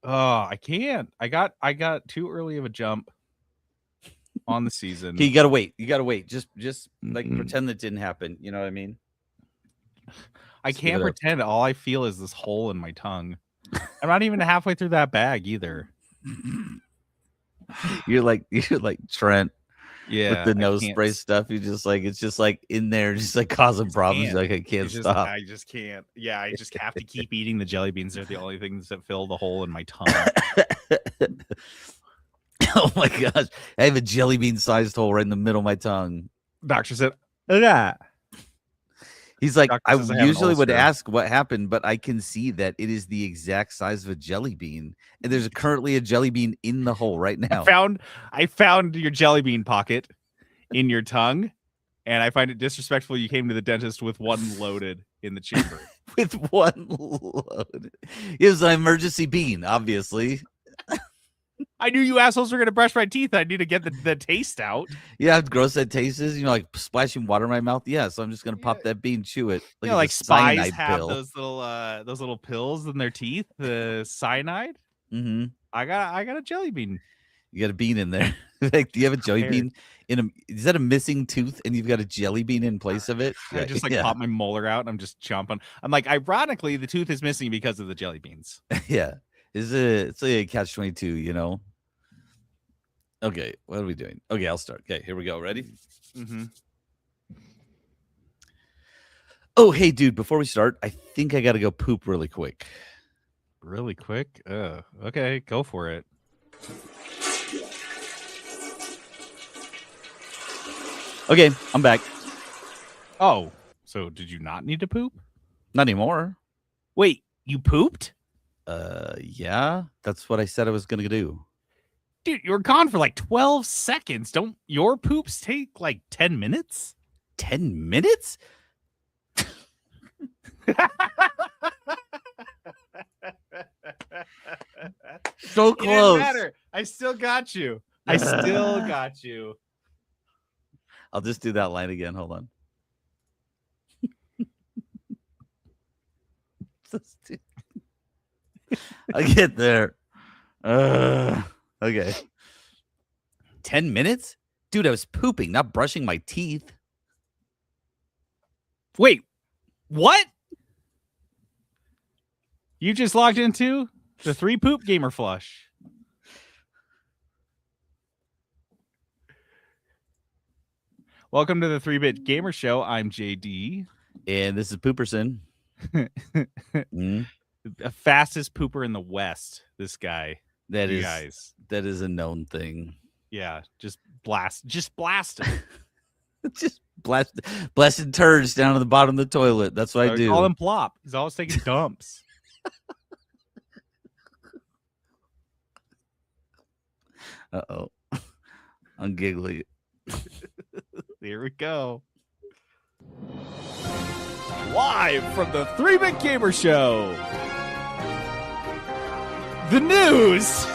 Oh, I can't. I got too early of a jump on the season. Okay, you gotta wait. You gotta wait. Just like Mm-mm. pretend that didn't happen. You know what I mean? I Just give can't it up. pretend. All I feel is this hole in my tongue. I'm not even halfway through that bag either. You're like Trent with Yeah, the I nose can't. spray stuff. You just like it's just like in there, just like causing problems. You're like I can't stop. I just can't. Yeah, I just have to keep eating the jelly beans. They're the only things that fill the hole in my tongue. Oh my gosh. I have a jelly bean sized hole right in the middle of my tongue. Doctor said, "Yeah." He's like, Doctor I says I have an usually would ulcer. ask what happened, but I can see that it is the exact size of a jelly bean. And there's currently a jelly bean in the hole right now. I found your jelly bean pocket in your tongue, and I find it disrespectful you came to the dentist with one loaded in the chamber. With one load. It was an emergency bean, obviously. I knew you assholes were going to brush my teeth. I need to get the taste out. Yeah, how gross that taste is. Like splashing water in my mouth. Yeah, so I'm just gonna pop that bean, chew it. Like spies have those little pills in their teeth, the cyanide. Mm-hmm. I got a jelly bean. You got a bean in there. Like, do you have a jelly bean is that a missing tooth and you've got a jelly bean in place of it? I just pop my molar out and I'm just chomping. I'm like, ironically, the tooth is missing because of the jelly beans. Yeah. It's a catch-22, Okay, what are we doing? Okay, I'll start. Okay, here we go. Ready? Mm-hmm. Oh, hey, dude, before we start, I think I got to go poop really quick. Really quick? Okay, go for it. Okay, I'm back. Oh, so did you not need to poop? Not anymore. Wait, you pooped? Yeah, that's what I said I was going to do. Dude, you were gone for like 12 seconds. Don't your poops take like 10 minutes? 10 minutes? So close. It didn't matter. I still got you. I still got you. I'll just do that line again. Hold on. I get there. Okay. 10 minutes? Dude, I was pooping, not brushing my teeth. Wait, what? You just logged into the 3 Poop Gamer Flush. Welcome to the 3-Bit Gamer Show. I'm JD. And this is Pooperson. The fastest pooper in the West, this guy. That is a known thing. Yeah, just blast him. Just blasting turds down to the bottom of the toilet. That's what I do. Call him Plop. He's always taking dumps. Uh-oh. I'm giggling. Here we go. Live from the 3-Bit Gamer Show. The news.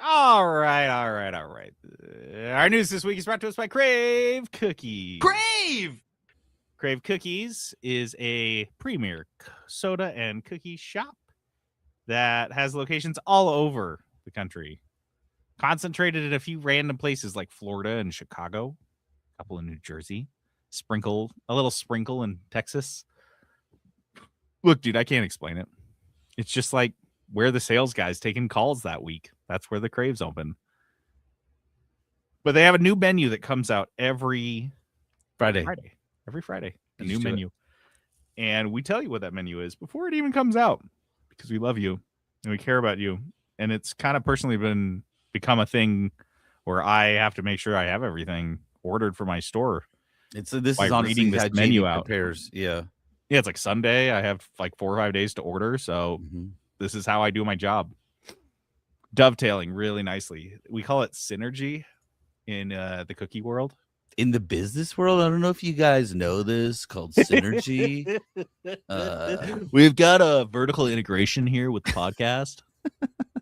All right. Our news this week is brought to us by Crave Cookies. Crave Cookies is a premier soda and cookie shop that has locations all over the country, concentrated in a few random places like Florida and Chicago, a couple in New Jersey, a little sprinkle in Texas. Look, dude, I can't explain it. It's just like where the sales guy's taking calls that week. That's where the Crave's open. But they have a new menu that comes out every Friday. Every Friday, a new menu. And we tell you what that menu is before it even comes out because we love you and we care about you. And it's kind of personally become a thing where I have to make sure I have everything ordered for my store. This is honestly how menu out. Yeah, it's like Sunday. I have like 4 or 5 days to order. So this is how I do my job. Dovetailing really nicely. We call it synergy in the cookie world. In the business world, I don't know if you guys know this, called synergy. We've got a vertical integration here with the podcast.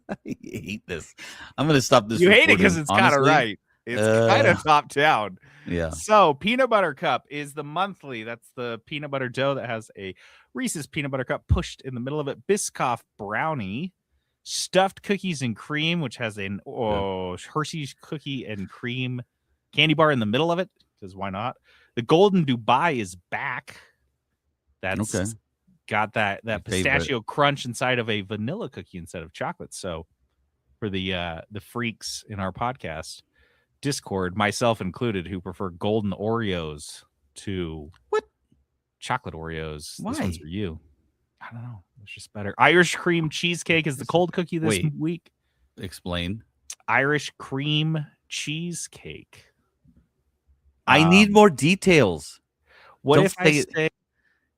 I hate this. I'm going to stop this. You hate it because it's kind of right. It's kind of top down. Yeah. So Peanut Butter Cup is the monthly. That's the peanut butter dough that has a Reese's Peanut Butter Cup pushed in the middle of it, Biscoff Brownie, stuffed cookies and cream, which has an Hershey's cookie and cream candy bar in the middle of it, because why not? The Golden Dubai is back. That's got that pistachio crunch inside of a vanilla cookie instead of chocolate. So for the freaks in our podcast Discord, myself included, who prefer golden Oreos to chocolate Oreos, why? This one's for you. I don't know. It's just better. Irish cream cheesecake is the cold cookie this week. Explain. Irish cream cheesecake. I need more details. What if I say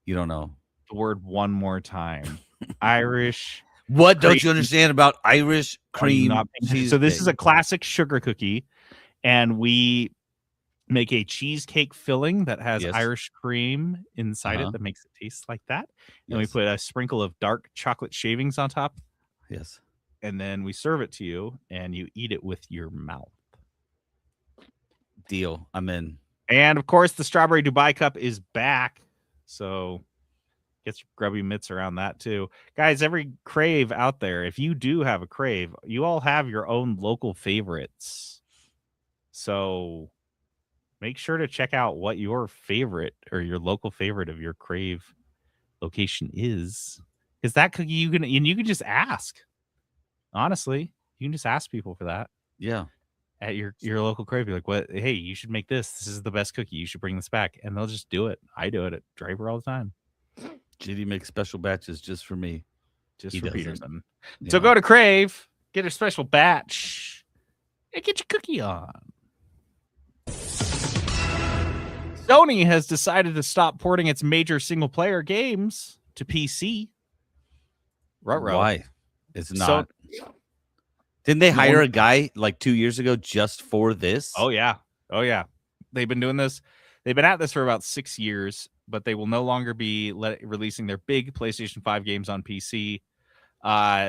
you don't know the word one more time? Irish. What don't you understand about Irish cream cheesecake? So this is a classic sugar cookie, and we make a cheesecake filling that has Irish cream inside it that makes it taste like that. And we put a sprinkle of dark chocolate shavings on top. Yes. And then we serve it to you, and you eat it with your mouth. Deal. I'm in. And of course, the Strawberry Dubai Cup is back. So get your grubby mitts around that too. Guys, every crave out there, if you do have a crave, you all have your own local favorites. So make sure to check out what your favorite or your local favorite of your crave location is. Because that cookie you can just ask. Honestly, you can just ask people for that. Yeah. At your local crave, you're like, "What? Hey, you should make this. This is the best cookie. You should bring this back." And they'll just do it. I do it at Driver all the time. JD makes special batches just for me. Just for Peterson. Yeah. So go to Crave, get a special batch, and get your cookie on. Sony has decided to stop porting its major single-player games to PC. Ruh-roh. Why? It's not. Didn't they hire a guy like 2 years ago just for this? Oh, yeah. They've been doing this. They've been at this for about 6 years, but they will no longer be releasing their big PlayStation 5 games on PC.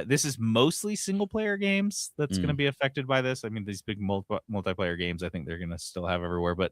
This is mostly single-player games that's going to be affected by this. I mean, these big multiplayer games, I think they're going to still have everywhere. But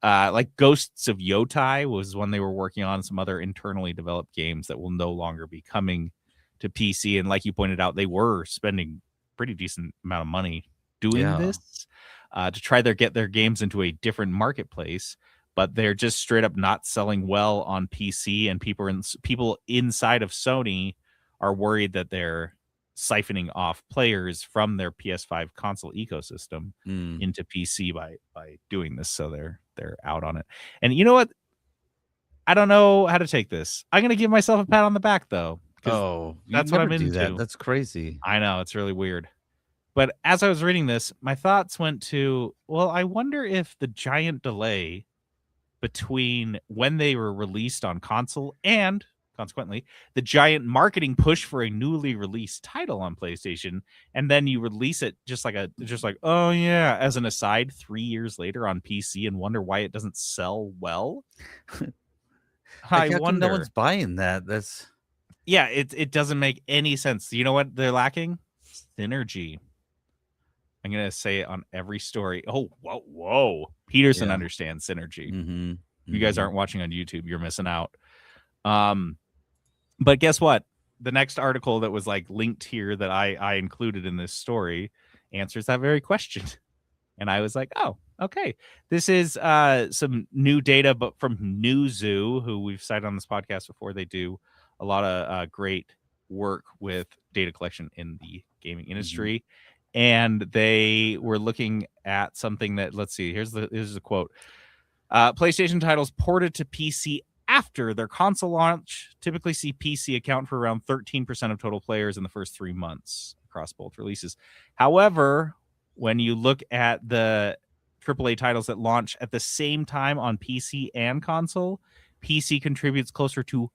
like Ghosts of Yotai was one they were working on, some other internally developed games that will no longer be coming to PC. And like you pointed out, they were spending pretty decent amount of money doing this to try to get their games into a different marketplace, but they're just straight up not selling well on PC, and people inside of Sony are worried that they're siphoning off players from their PS5 console ecosystem into PC by doing this. So they're out on it. And you know what? I don't know how to take this. I'm gonna give myself a pat on the back though. Oh, that's what I'm into. That's crazy. I know, it's really weird. But as I was reading this, my thoughts went to, well, I wonder if the giant delay between when they were released on console and consequently the giant marketing push for a newly released title on PlayStation, and then you release it just like oh yeah, as an aside 3 years later on PC, and wonder why it doesn't sell well. I wonder. No one's buying that. That's it doesn't make any sense. You know what they're lacking? Synergy. I'm gonna say it on every story. Oh, whoa. Peterson understands synergy. Mm-hmm. You guys aren't watching on YouTube, you're missing out. But guess what? The next article that was like linked here that I included in this story answers that very question. And I was like, oh, okay. This is some new data, but from Newzoo, who we've cited on this podcast before. They do a lot of great work with data collection in the gaming industry. And they were looking at something that, let's see, here's the quote. PlayStation titles ported to PC after their console launch typically see PC account for around 13% of total players in the first 3 months across both releases. However, when you look at the AAA titles that launch at the same time on PC and console, PC contributes closer to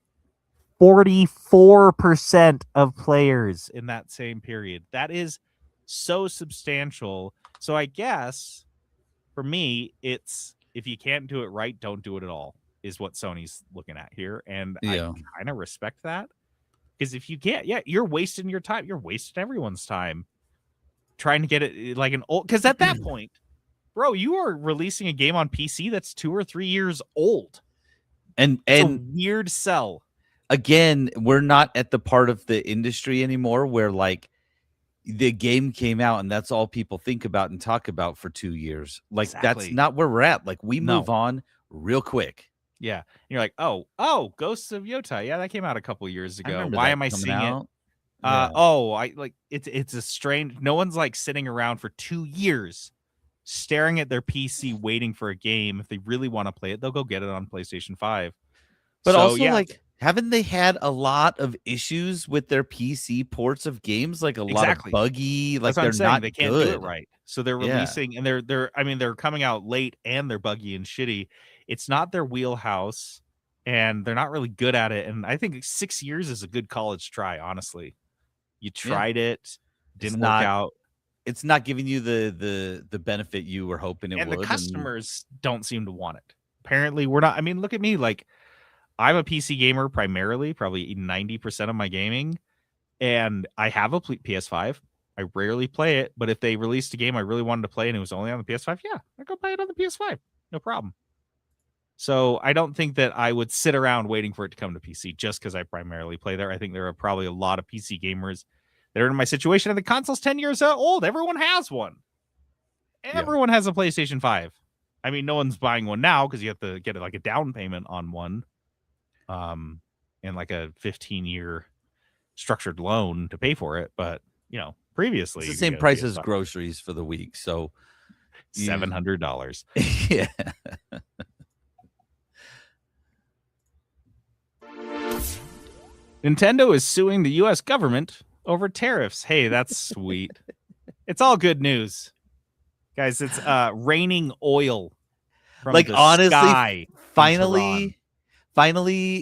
44% of players in that same period. That is so substantial. So I guess for me, it's if you can't do it right, don't do it at all, is what Sony's looking at here. And I kind of respect that, because if you can't, you're wasting your time. You're wasting everyone's time trying to get it like an old, because at that point, bro, you are releasing a game on PC that's 2 or 3 years old. And it's a weird sell. again, we're not at the part of the industry anymore where like the game came out and that's all people think about and talk about for 2 years. Like that's Exactly. not where we're at. Like we No. move on real quick. Yeah. And you're like, oh, Ghosts of Yotai. Yeah, that came out a couple years I ago. remember Why that am I coming seeing it? out. Yeah. I like it's a strange. No one's like sitting around for 2 years staring at their PC waiting for a game. If they really want to play it, they'll go get it on PlayStation 5. But So, also, yeah, like, haven't they had a lot of issues with their PC ports of games? Like a lot of exactly. buggy, like That's what they're I'm saying. not They can't good. do it right. So they're Yeah. releasing and they're coming out late and they're buggy and shitty. It's not their wheelhouse and they're not really good at it. And I think 6 years is a good college try, honestly. You tried it, didn't work out. It's not giving you the benefit you were hoping it And would. the customers don't seem to want it. Apparently, we're not. I mean, look at me. Like, I'm a PC gamer primarily, probably 90% of my gaming, and I have a PS5. I rarely play it, but if they released a game I really wanted to play and it was only on the PS5, yeah, I'd go buy it on the PS5. No problem. So I don't think that I would sit around waiting for it to come to PC just because I primarily play there. I think there are probably a lot of PC gamers that are in my situation, and the console's 10 years old. Everyone has one. Everyone has a PlayStation 5. I mean, no one's buying one now because you have to get like a down payment on one, and like a 15-year structured loan to pay for it. But previously it's the same price as groceries for the week, so $700. Yeah. Nintendo is suing the U.S. government over tariffs. Hey, that's sweet. It's all good news, guys. It's raining oil from like the honestly sky finally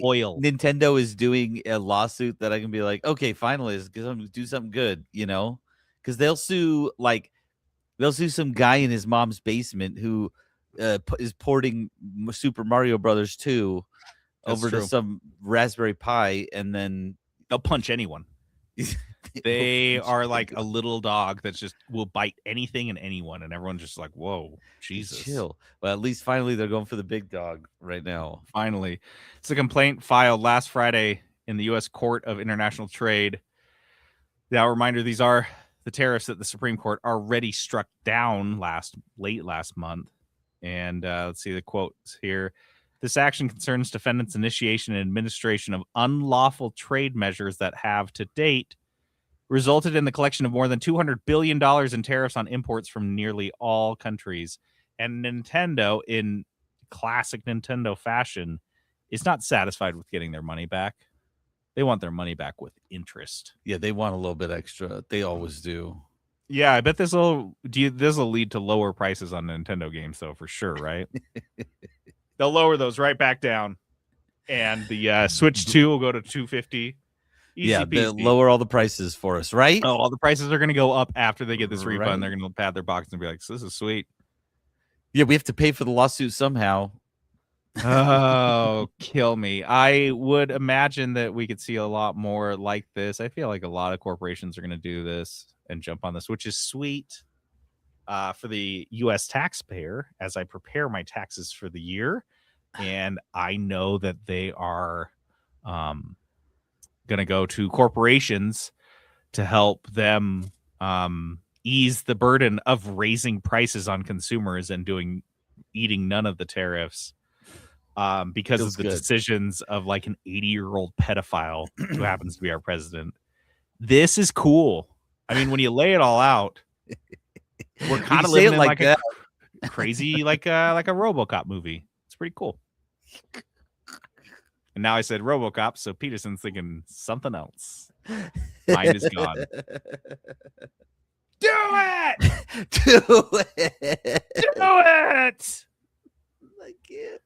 oil. Nintendo is doing a lawsuit that I can be like, okay, finally, do something good, because they'll sue some guy in his mom's basement who is porting Super Mario Brothers 2 over to some Raspberry Pi, and then they'll punch anyone. They are like a little dog that just will bite anything and anyone, and everyone's just like, whoa, Jesus. Chill. Well, at least finally they're going for the big dog right now. Finally. It's a complaint filed last Friday in the U.S. Court of International Trade. Now, a reminder, these are the tariffs that the Supreme Court already struck down late last month. And let's see the quotes here. This action concerns defendants' initiation and administration of unlawful trade measures that have, to date, resulted in the collection of more than $200 billion in tariffs on imports from nearly all countries. And Nintendo, in classic Nintendo fashion, is not satisfied with getting their money back. They want their money back with interest. Yeah, they want a little bit extra. They always do. Yeah, I bet this will lead to lower prices on Nintendo games, though, for sure, right? They'll lower those right back down, and the Switch 2 will go to $250. Yeah, they'll lower all the prices for us, right? Oh, all the prices are going to go up after they get this refund. They're going to pat their box and be like, "This is sweet." Yeah, we have to pay for the lawsuit somehow. Oh, kill me. I would imagine that we could see a lot more like this. I feel like a lot of corporations are going to do this and jump on this, which is sweet for the U.S. taxpayer as I prepare my taxes for the year. And I know that they are going to go to corporations to help them ease the burden of raising prices on consumers and eating none of the tariffs. Because of the decisions of like an 80-year-old pedophile who happens to be our president. This is cool. I mean, when you lay it all out, we're kind of living in like a crazy, like a RoboCop movie. It's pretty cool. And now I said RoboCop, so Peterson's thinking something else. Mind is gone. Do it! Do it! Do it! I can't.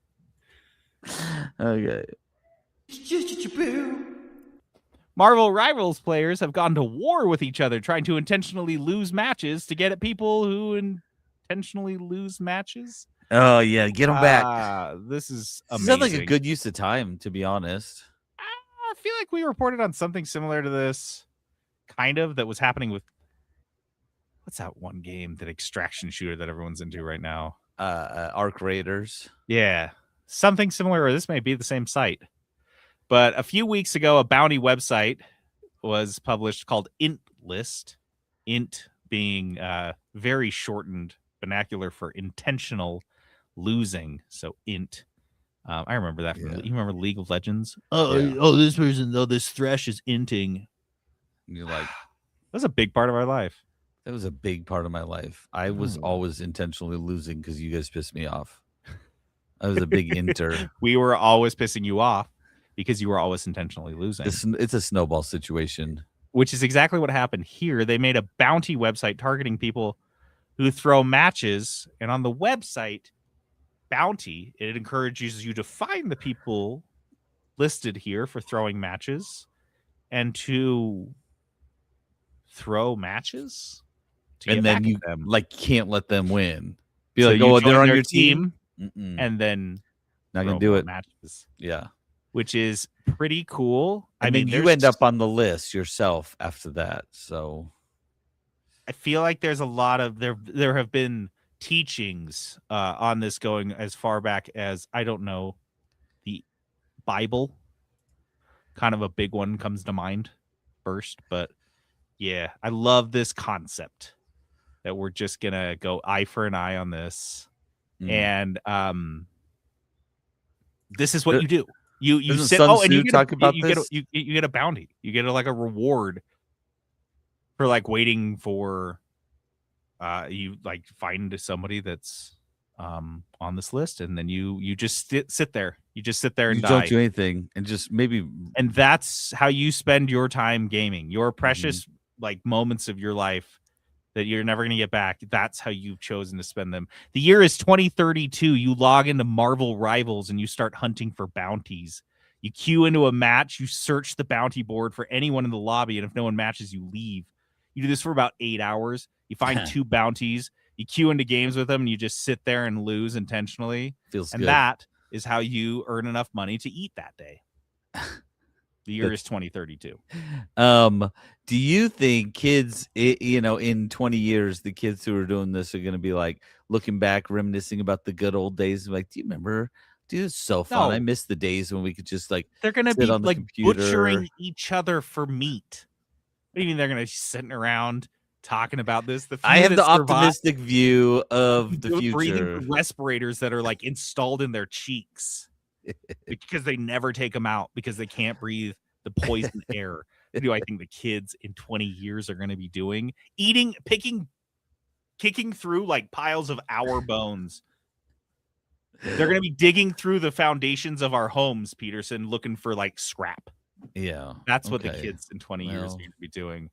Okay. Marvel Rivals players have gone to war with each other, trying to intentionally lose matches to get at people who intentionally lose matches. Oh, yeah. Get them back. This is amazing. Sounds like a good use of time, to be honest. I feel like we reported on something similar to this, kind of, that was happening with, what's that one game, that extraction shooter that everyone's into right now? Arc Raiders. Yeah. Something similar, or this may be the same site. But a few weeks ago, a bounty website was published called Int List. Int being very shortened vernacular for intentional losing. So Int. I remember that. From, you remember League of Legends? Oh, this person, though, this Thresh is inting. And you're like, that was a big part of our life. That was a big part of my life. I was always intentionally losing because you guys pissed me off. I was a big inter. We were always pissing you off because you were always intentionally losing. It's a snowball situation. Which is exactly what happened here. They made a bounty website targeting people who throw matches. And on the website, bounty, it encourages you to find the people listed here for throwing matches and to throw matches. And then you can't let them win. Be so like, oh, they're on their your team. And then not gonna do it. Matches. Yeah. Which is pretty cool. I mean, you end up on the list yourself after that. So I feel like there's a lot of there have been teachings on this going as far back as, I don't know, the Bible. Kind of a big one comes to mind first, but yeah, I love this concept that we're just gonna go eye for an eye on this. And this is what you do. You sit and you get a bounty. You get a reward for waiting for you find somebody that's on this list, and then you just sit there. You just sit there and don't do anything, and just maybe. And that's how you spend your time gaming. Your precious moments of your life that you're never going to get back. That's how you've chosen to spend them. The year is 2032. You log into Marvel Rivals and you start hunting for bounties. You queue into a match. You search the bounty board for anyone in the lobby. And if no one matches, you leave. You do this for about 8 hours. You find 2 bounties. You queue into games with them and you just sit there and lose intentionally. Feels and good. That is how you earn enough money to eat that day. The year is 2032. Do you think kids, in 20 years, the kids who are doing this are going to be looking back, reminiscing about the good old days? Do you remember? Dude, it's so fun. No. I miss the days when we could just they're going to be butchering each other for meat. What do you mean they're going to be sitting around talking about this? I have the optimistic view of the future. Breathing respirators that are installed in their cheeks. Because they never take them out because they can't breathe the poison air. What do I think the kids in 20 years are going to be doing? Kicking through piles of our bones. They're going to be digging through the foundations of our homes, Peterson, looking for scrap. Yeah. That's what the kids in 20 years are going to be doing.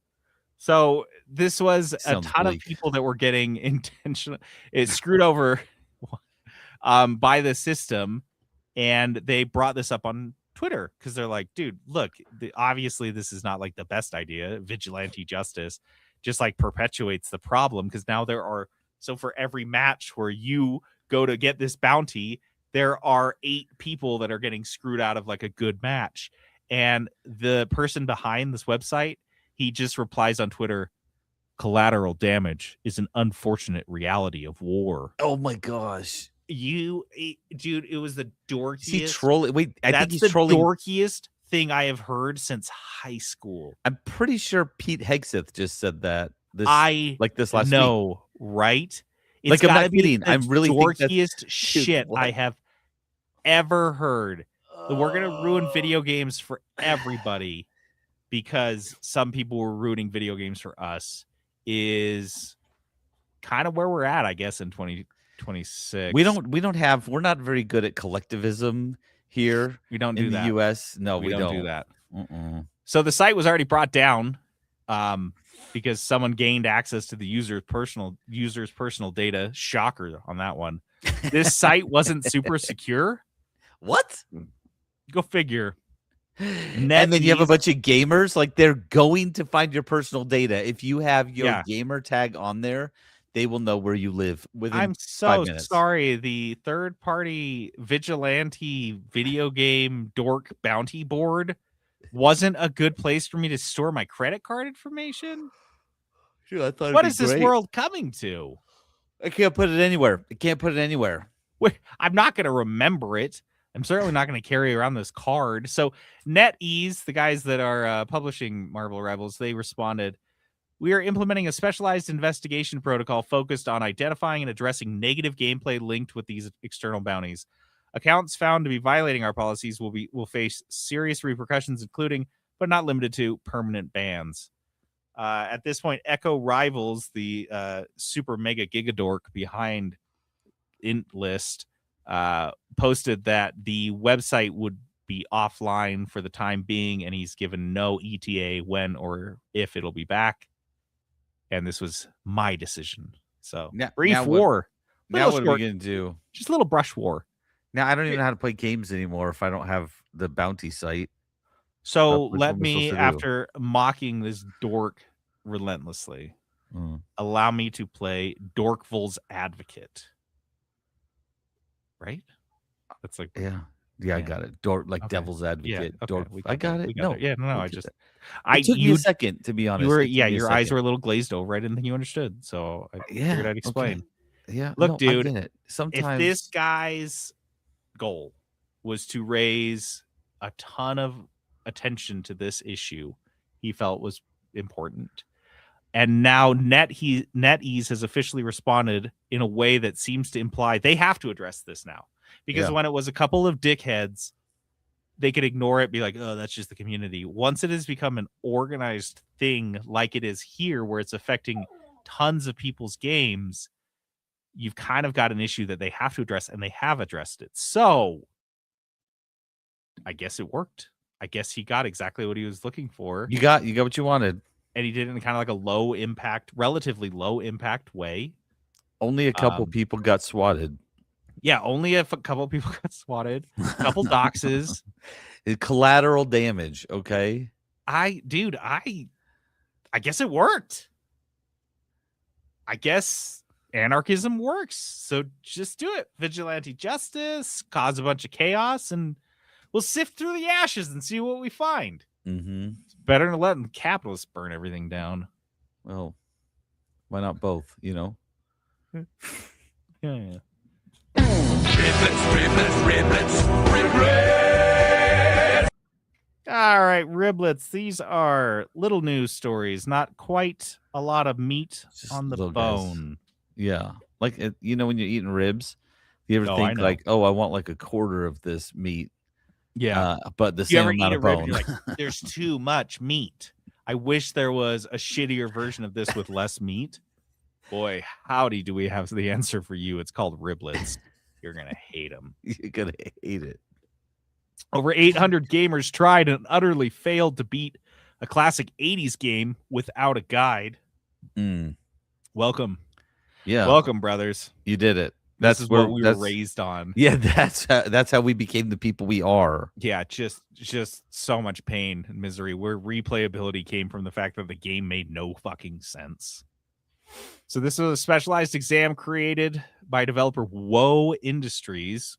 So this was a ton of people that were getting intentional. It's screwed over by the system. And they brought this up on Twitter because they're like, dude, look, obviously this is not the best idea. Vigilante justice just perpetuates the problem because now so for every match where you go to get this bounty, there are 8 people that are getting screwed out of a good match. And the person behind this website, he just replies on Twitter, collateral damage is an unfortunate reality of war. Oh my gosh. Dude, it was the dorkiest. Is he trolling? Wait, I think he's trolling. Dorkiest thing I have heard since high school. I'm pretty sure Pete Hegseth just said that. This last week. No, right? It's I'm not kidding. I'm really dorkiest shit I have ever heard. We're gonna ruin video games for everybody because some people were ruining video games for us. Is kind of where we're at, I guess, in 2026. We're not very good at collectivism here. We don't do in that. the US. No, we don't do that. So the site was already brought down because someone gained access to the user's personal data. Shocker on that one. This site wasn't super secure. What? Go figure. And then you have a bunch of gamers, they're going to find your personal data. If you have your gamer tag on there, they will know where you live within 5 minutes. Sorry. The third-party vigilante video game dork bounty board wasn't a good place for me to store my credit card information. Sure, I thought. What is this world coming to? I can't put it anywhere. I'm not going to remember it I'm certainly not going to carry around this card. So NetEase, the guys that are publishing Marvel Rivals, they responded, "We are implementing a specialized investigation protocol focused on identifying and addressing negative gameplay linked with these external bounties. Accounts found to be violating our policies will face serious repercussions, including, but not limited to, permanent bans." At this point, Echo Rivals, the super mega gigadork behind IntList, posted that the website would be offline for the time being, and he's given no ETA when or if it'll be back. And this was my decision. So brief war. Now what are we gonna do? Just a little brush war. Now I don't even know how to play games anymore if I don't have the bounty site. So let me, after mocking this dork relentlessly, allow me to play Dorkville's Advocate. Right? That's like yeah, I got it. Devil's Advocate. Yeah, okay, I got it. No, it took me a second, to be honest. Your eyes were a little glazed over. I didn't think you understood, so I figured I'd explain. Okay. Yeah, look, dude. I get it. Sometimes if this guy's goal was to raise a ton of attention to this issue, he felt was important, and now NetEase has officially responded in a way that seems to imply they have to address this now. Because when it was a couple of dickheads, they could ignore it, be like, oh, that's just the community. Once it has become an organized thing like it is here, where it's affecting tons of people's games, you've kind of got an issue that they have to address, and they have addressed it. So I guess it worked. I guess he got exactly what he was looking for. You got what you wanted. And he did it in kind of like a relatively low impact way. Only a couple people got swatted. Yeah, only a couple of people got swatted. A couple doxes. Collateral damage, okay? I guess it worked. I guess anarchism works. So just do it. Vigilante justice, cause a bunch of chaos, and we'll sift through the ashes and see what we find. It's better than letting capitalists burn everything down. Well, why not both, Yeah. Riblets. All right, Riblets. These are little news stories, not quite a lot of meat on the bone. Guys. Yeah. Like, when you're eating ribs, you ever think like, oh, I want like a quarter of this meat. Yeah. But the same amount of bone. Like, there's too much meat. I wish there was a shittier version of this with less meat. Boy, howdy, do we have the answer for you. It's called Riblets. You're going to hate them. You're going to hate it. Over 800 gamers tried and utterly failed to beat a classic 80s game without a guide. Welcome. Yeah. Welcome, brothers. You did it. That's what we were raised on. Yeah, that's how we became the people we are. Yeah, just so much pain and misery. Where replayability came from the fact that the game made no fucking sense. So this was a specialized exam created by developer Woe Industries,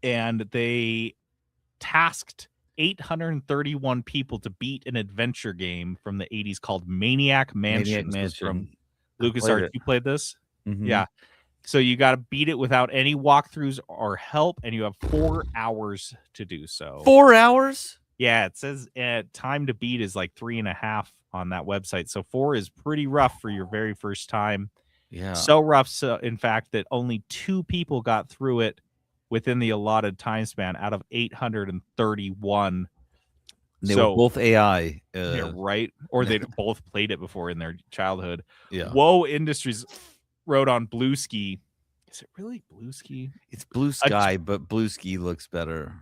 and they tasked 831 people to beat an adventure game from the 80s called Maniac Mansion. From LucasArts. You played this? Yeah. So you got to beat it without any walkthroughs or help, and you have 4 hours to do so. 4 hours? Yeah, it says time to beat is like 3.5 on that website. So 4 is pretty rough for your very first time. Yeah. So rough, in fact, that only 2 people got through it within the allotted time span out of 831. They were both AI. Yeah, right? Or they both played it before in their childhood. Yeah. Woe Industries wrote on Bluesky. Is it really Bluesky? It's Blue Sky, but Bluesky looks better.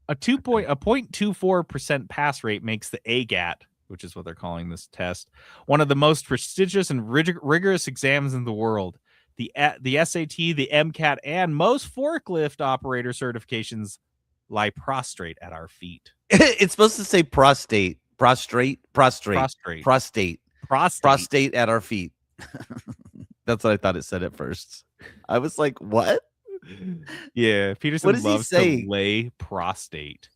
A 0.24% pass rate makes the AGAT, which is what they're calling this test, one of the most prestigious and rigorous exams in the world. The SAT, the MCAT, and most forklift operator certifications lie prostrate at our feet. It's supposed to say prostrate at our feet. That's what I thought it said at first. I was like, what? Yeah, Peterson loves to lay prostate.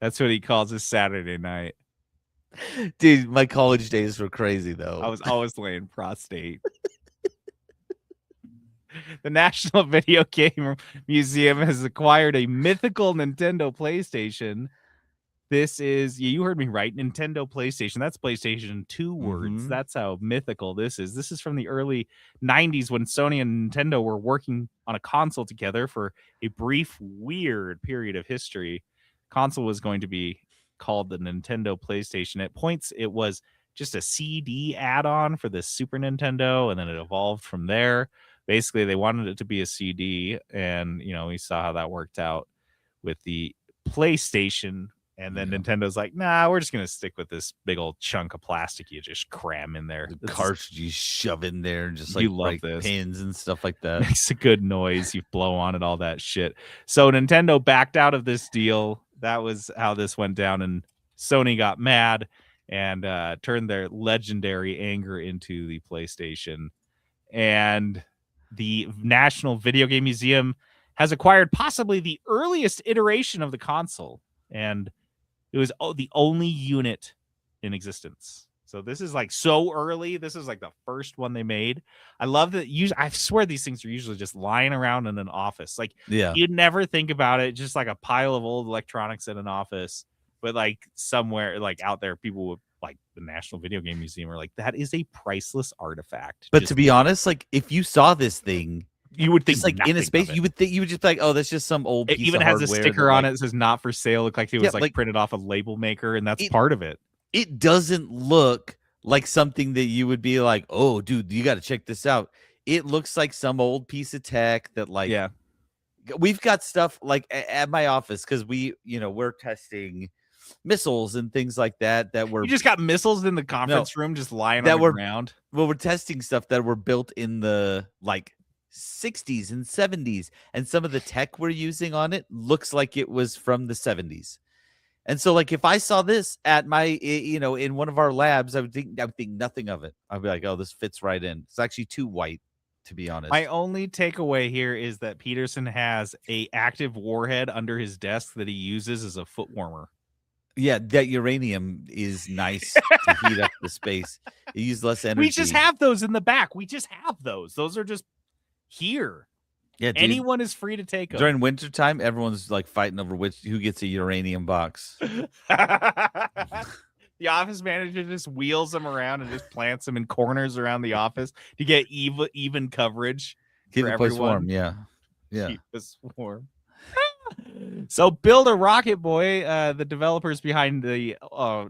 That's what he calls his Saturday night. Dude, my college days were crazy, though. I was always laying prostate. The National Video Game Museum has acquired a mythical Nintendo PlayStation. This is, you heard me right, Nintendo PlayStation. That's PlayStation 2 words. That's how mythical this is. This is from the early 90s when Sony and Nintendo were working on a console together for a brief, weird period of history. Console was going to be called the Nintendo PlayStation. At points, it was just a CD add-on for the Super Nintendo, and then it evolved from there. Basically, they wanted it to be a CD, and, we saw how that worked out with the PlayStation. And then Nintendo's like, nah, we're just going to stick with this big old chunk of plastic you just cram in there. The cartridge you shove in there and just like you love this. Pins and stuff like that. Makes a good noise. You blow on it, all that shit. So Nintendo backed out of this deal. That was how this went down. And Sony got mad and turned their legendary anger into the PlayStation. And the National Video Game Museum has acquired possibly the earliest iteration of the console. And it was the only unit in existence. So this is like so early. This is like the first one they made. I love that. I swear these things are usually just lying around in an office. Like, you'd never think about it. Just like a pile of old electronics in an office. But like somewhere like out there, people would like the National Video Game Museum are like, that is a priceless artifact. But to be honest, like if you saw this thing, you would think it's like in a space, you would just be like, oh, that's just some old piece even of has a hardware sticker on it that says not for sale. Look like it was like printed off a label maker, and that's part of it. It doesn't look like something that you would be like, oh, dude, you got to check this out. It looks like some old piece of tech that we've got stuff like at my office because we're testing missiles and things like that were you just got missiles in the conference room just lying on the ground. Well, we're testing stuff that were built in the 60s and 70s, and some of the tech we're using on it looks like it was from the 70s. And so if I saw this at my in one of our labs, I would think nothing of it. I'd be like, oh, this fits right in. It's actually too white, to be honest. My only takeaway here is that Peterson has a active warhead under his desk that he uses as a foot warmer. Yeah, that uranium is nice to heat up the space. It uses less energy. We just have those in the back. We just have those. Those are just here. Yeah, dude. Anyone is free to take them. During wintertime, everyone's fighting over who gets a uranium box. The office manager just wheels them around and just plants them in corners around the office to get even coverage. Keep the place warm. Yeah. Keep us warm. So Build a Rocket Boy, the developers behind the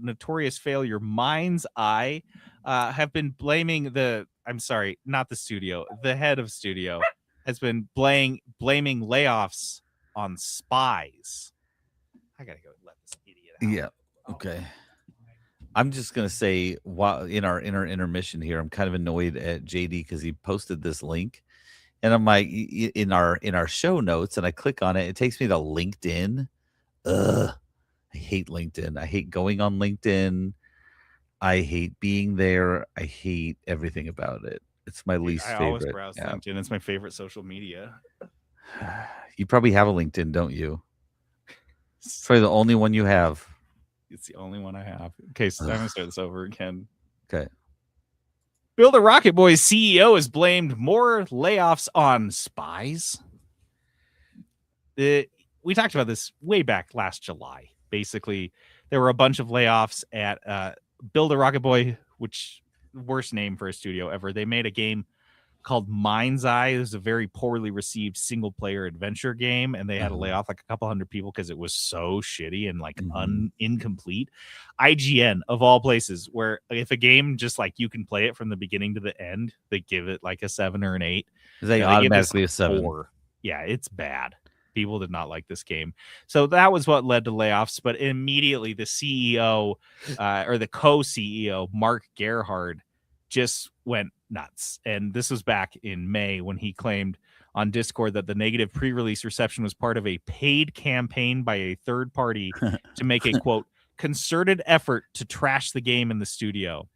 notorious failure Mind's Eye, have been blaming the head of studio has been blaming layoffs on spies. I gotta go let this idiot out. Yeah. Okay. I'm just gonna say, while in our intermission here, I'm kind of annoyed at JD because he posted this link, and I'm like, in our show notes, and I click on it, it takes me to LinkedIn. Ugh, I hate LinkedIn. I hate going on LinkedIn. I hate being there. I hate everything about it. It's my least favorite. I always browse LinkedIn. It's my favorite social media. You probably have a LinkedIn, don't you? It's probably the only one you have. It's the only one I have. Okay, so I'm going to start this over again. Okay. Build a Rocket Boy's CEO has blamed more layoffs on spies. We talked about this way back last July. Basically, there were a bunch of layoffs at Build a Rocket Boy, which worst name for a studio ever. They made a game called Mind's Eye. It was a very poorly received single player adventure game, and they had to lay off a couple hundred people because it was so shitty and incomplete. IGN, of all places, where if a game just you can play it from the beginning to the end, they give it a 7 or an 8. They automatically a 7. 4. Yeah, it's bad. People did not like this game. So that was what led to layoffs. But immediately the CEO or the co-CEO, Mark Gerhard, just went nuts. And this was back in May when he claimed on Discord that the negative pre-release reception was part of a paid campaign by a third party to make a, quote, concerted effort to trash the game in the studio.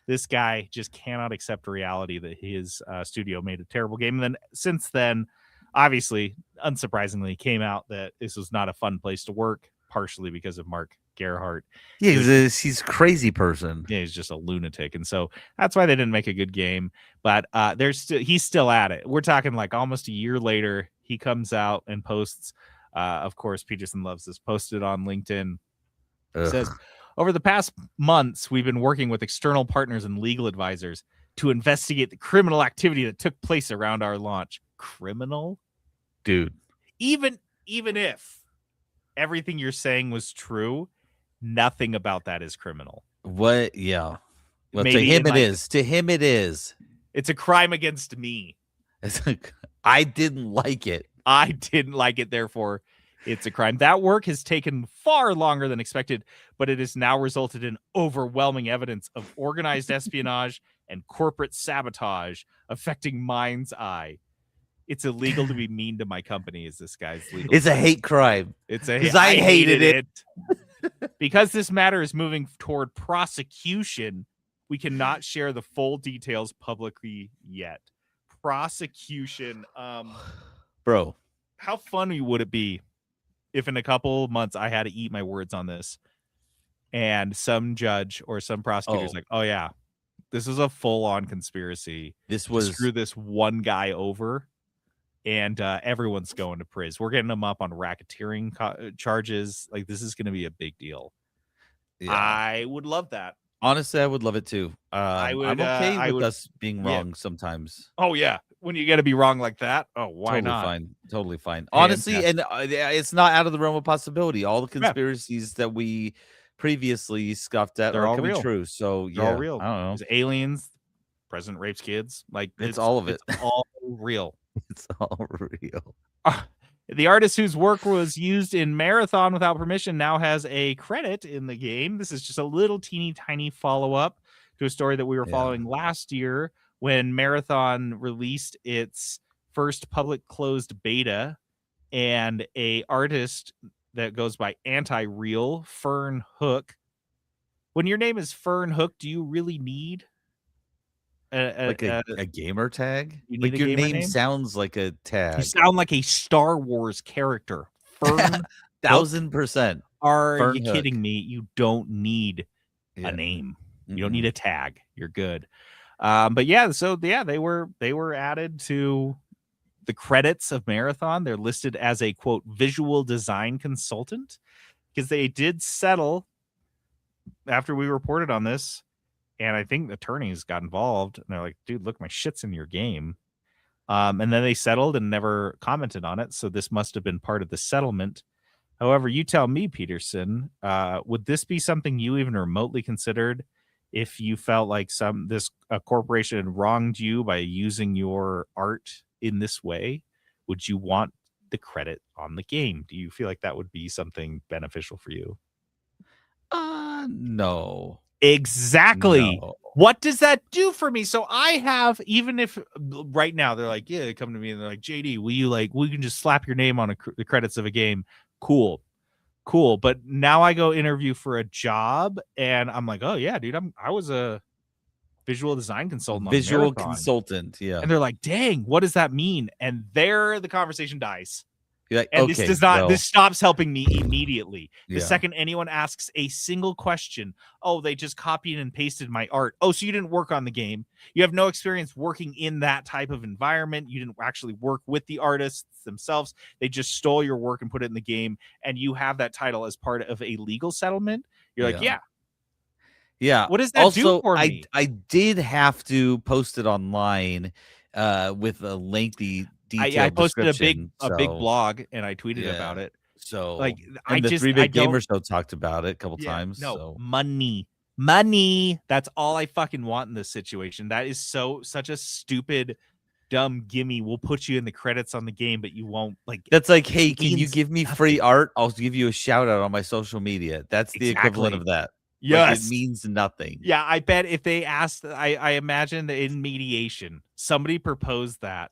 This guy just cannot accept reality that his studio made a terrible game. And then since then, obviously, unsurprisingly, came out that this was not a fun place to work, partially because of Mark Gerhardt. Yeah, he's a crazy person. Yeah, he's just a lunatic, and so that's why they didn't make a good game. But he's still at it. We're talking like almost a year later. He comes out and posts. Of course, Peterson loves this. Posted on LinkedIn. Says, over the past months, we've been working with external partners and legal advisors to investigate the criminal activity that took place around our launch. Criminal, dude. Even if everything you're saying was true, nothing about that is criminal. What? Yeah. Well, Maybe to him it is. To him it is. It's a crime against me. It's like, I didn't like it. I didn't like it, therefore it's a crime. That work has taken far longer than expected, but it has now resulted in overwhelming evidence of organized espionage and corporate sabotage affecting Mind's Eye. It's illegal to be mean to my company, is this guy's legal. It's a hate crime. It's a because I hated it. Because this matter is moving toward prosecution, we cannot share the full details publicly yet. Prosecution. Bro, how funny would it be if in a couple months I had to eat my words on this and some judge or some prosecutor's like, oh yeah, this is a full-on conspiracy. This was to screw this one guy over, and everyone's going to prison. We're getting them up on racketeering charges. Like, this is going to be a big deal. Yeah. I would love that. Honestly, I would love it too. I'm okay with us being wrong sometimes. Oh yeah, when you got to be wrong like that, oh why not? Totally fine. Honestly, and it's not out of the realm of possibility. All the conspiracies that we previously scuffed at are coming true. So they're all real. I don't know. There's aliens. President rapes kids. Like it's all of it. It's all real. It's all real. The artist whose work was used in Marathon without permission now has a credit in the game. This is just a little teeny tiny follow-up to a story that we were following last year when Marathon released its first public closed beta, and a artist that goes by Anti-Real, Fern Hook. When your name is Fern Hook, do you really need a gamer tag? You like your name sounds like a tag. You sound like a Star Wars character. Fern 1000%. Are Fern you Hook. kidding me? You don't need a name. You don't need a tag. You're good. But yeah, so yeah, they were added to the credits of Marathon. They're listed as a quote visual design consultant because they did settle after we reported on this. And I think attorneys got involved and they're like, dude, look, my shit's in your game. And then they settled and never commented on it. So this must have been part of the settlement. However, you tell me, Peterson, would this be something you even remotely considered if you felt like a corporation wronged you by using your art in this way? Would you want the credit on the game? Do you feel like that would be something beneficial for you? No. Exactly. No. What does that do for me? So I have, even if right now they're like, yeah, they come to me and they're like, JD, we can just slap your name on the credits of a game. Cool. But now I go interview for a job and I'm like, oh yeah, dude, I was a visual design consultant. Visual consultant. Yeah. And they're like, dang, what does that mean? And there the conversation dies. Like, and this stops helping me immediately. The second anyone asks a single question, oh, they just copied and pasted my art. Oh, so you didn't work on the game. You have no experience working in that type of environment. You didn't actually work with the artists themselves. They just stole your work and put it in the game. And you have that title as part of a legal settlement. You're like, yeah. What does that do for me? I did have to post it online with a lengthy I posted a big blog and I tweeted about it. So like the 3-Bit Gamer Show talked about it a couple times. No, so. money. That's all I fucking want in this situation. That is such a stupid, dumb gimme. We'll put you in the credits on the game, but you won't like. That's like, hey, can you give me free art? I'll give you a shout out on my social media. That's the equivalent of that. Yes. Like, it means nothing. Yeah, I bet if they asked, I imagine that in mediation, somebody proposed that.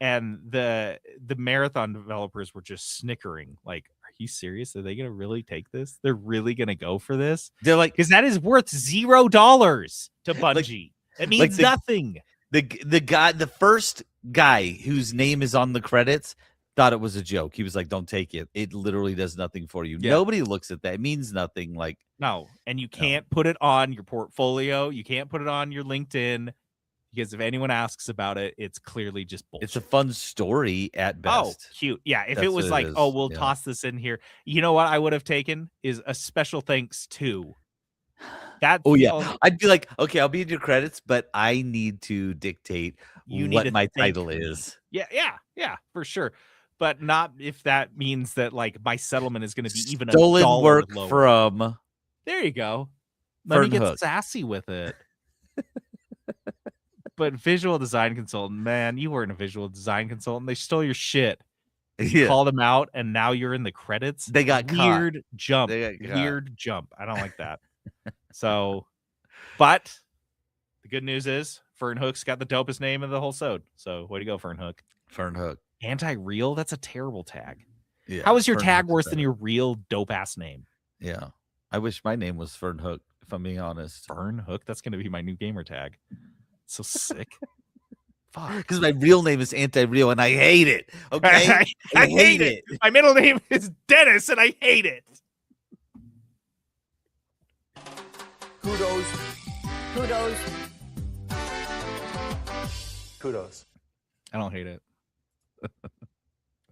And the Marathon developers were just snickering. Like, are you serious? Are they going to really take this? They're really going to go for this? They're like, because that is worth $0 to Bungie. It means nothing. The first guy whose name is on the credits, thought it was a joke. He was like, "Don't take it. It literally does nothing for you." Yeah. Nobody looks at that. It means nothing. Like, no, and you can't put it on your portfolio. You can't put it on your LinkedIn because if anyone asks about it, it's clearly just bullshit. it's a fun story at best. Oh, cute. Yeah, if That's it was what like, it oh, is. we'll Yeah. toss this in here. You know what I would have taken is a special thanks to. That's Oh the yeah, only- I'd be like, okay, I'll be in your credits, but I need to dictate You need what to my thank title me. is. Yeah, for sure. But not if that means that like my settlement is going to be even Stolen $1 work lower. from There you go. Let me Fern get Hook. sassy with it. But visual design consultant, man, you weren't a visual design consultant. They stole your shit. You Yeah, called them out, and now you're in the credits. They got caught. weird jump. They got caught. Weird jump. I don't like that. So, but the good news is Fern Hook's got the dopest name of the whole sode. So way to go, Fern Hook. Fern Hook. Anti-real? That's a terrible tag. Yeah. How is your Fern tag Hook's worse than better. your real dope ass name? Yeah. I wish my name was Fern Hook, if I'm being honest. Fern Hook? That's going to be my new gamer tag. So sick. Fuck. Because my real name is Anti-Real and I hate it. Okay. I hate it. My middle name is Dennis and I hate it. Kudos. Kudos. Kudos. I don't hate it. I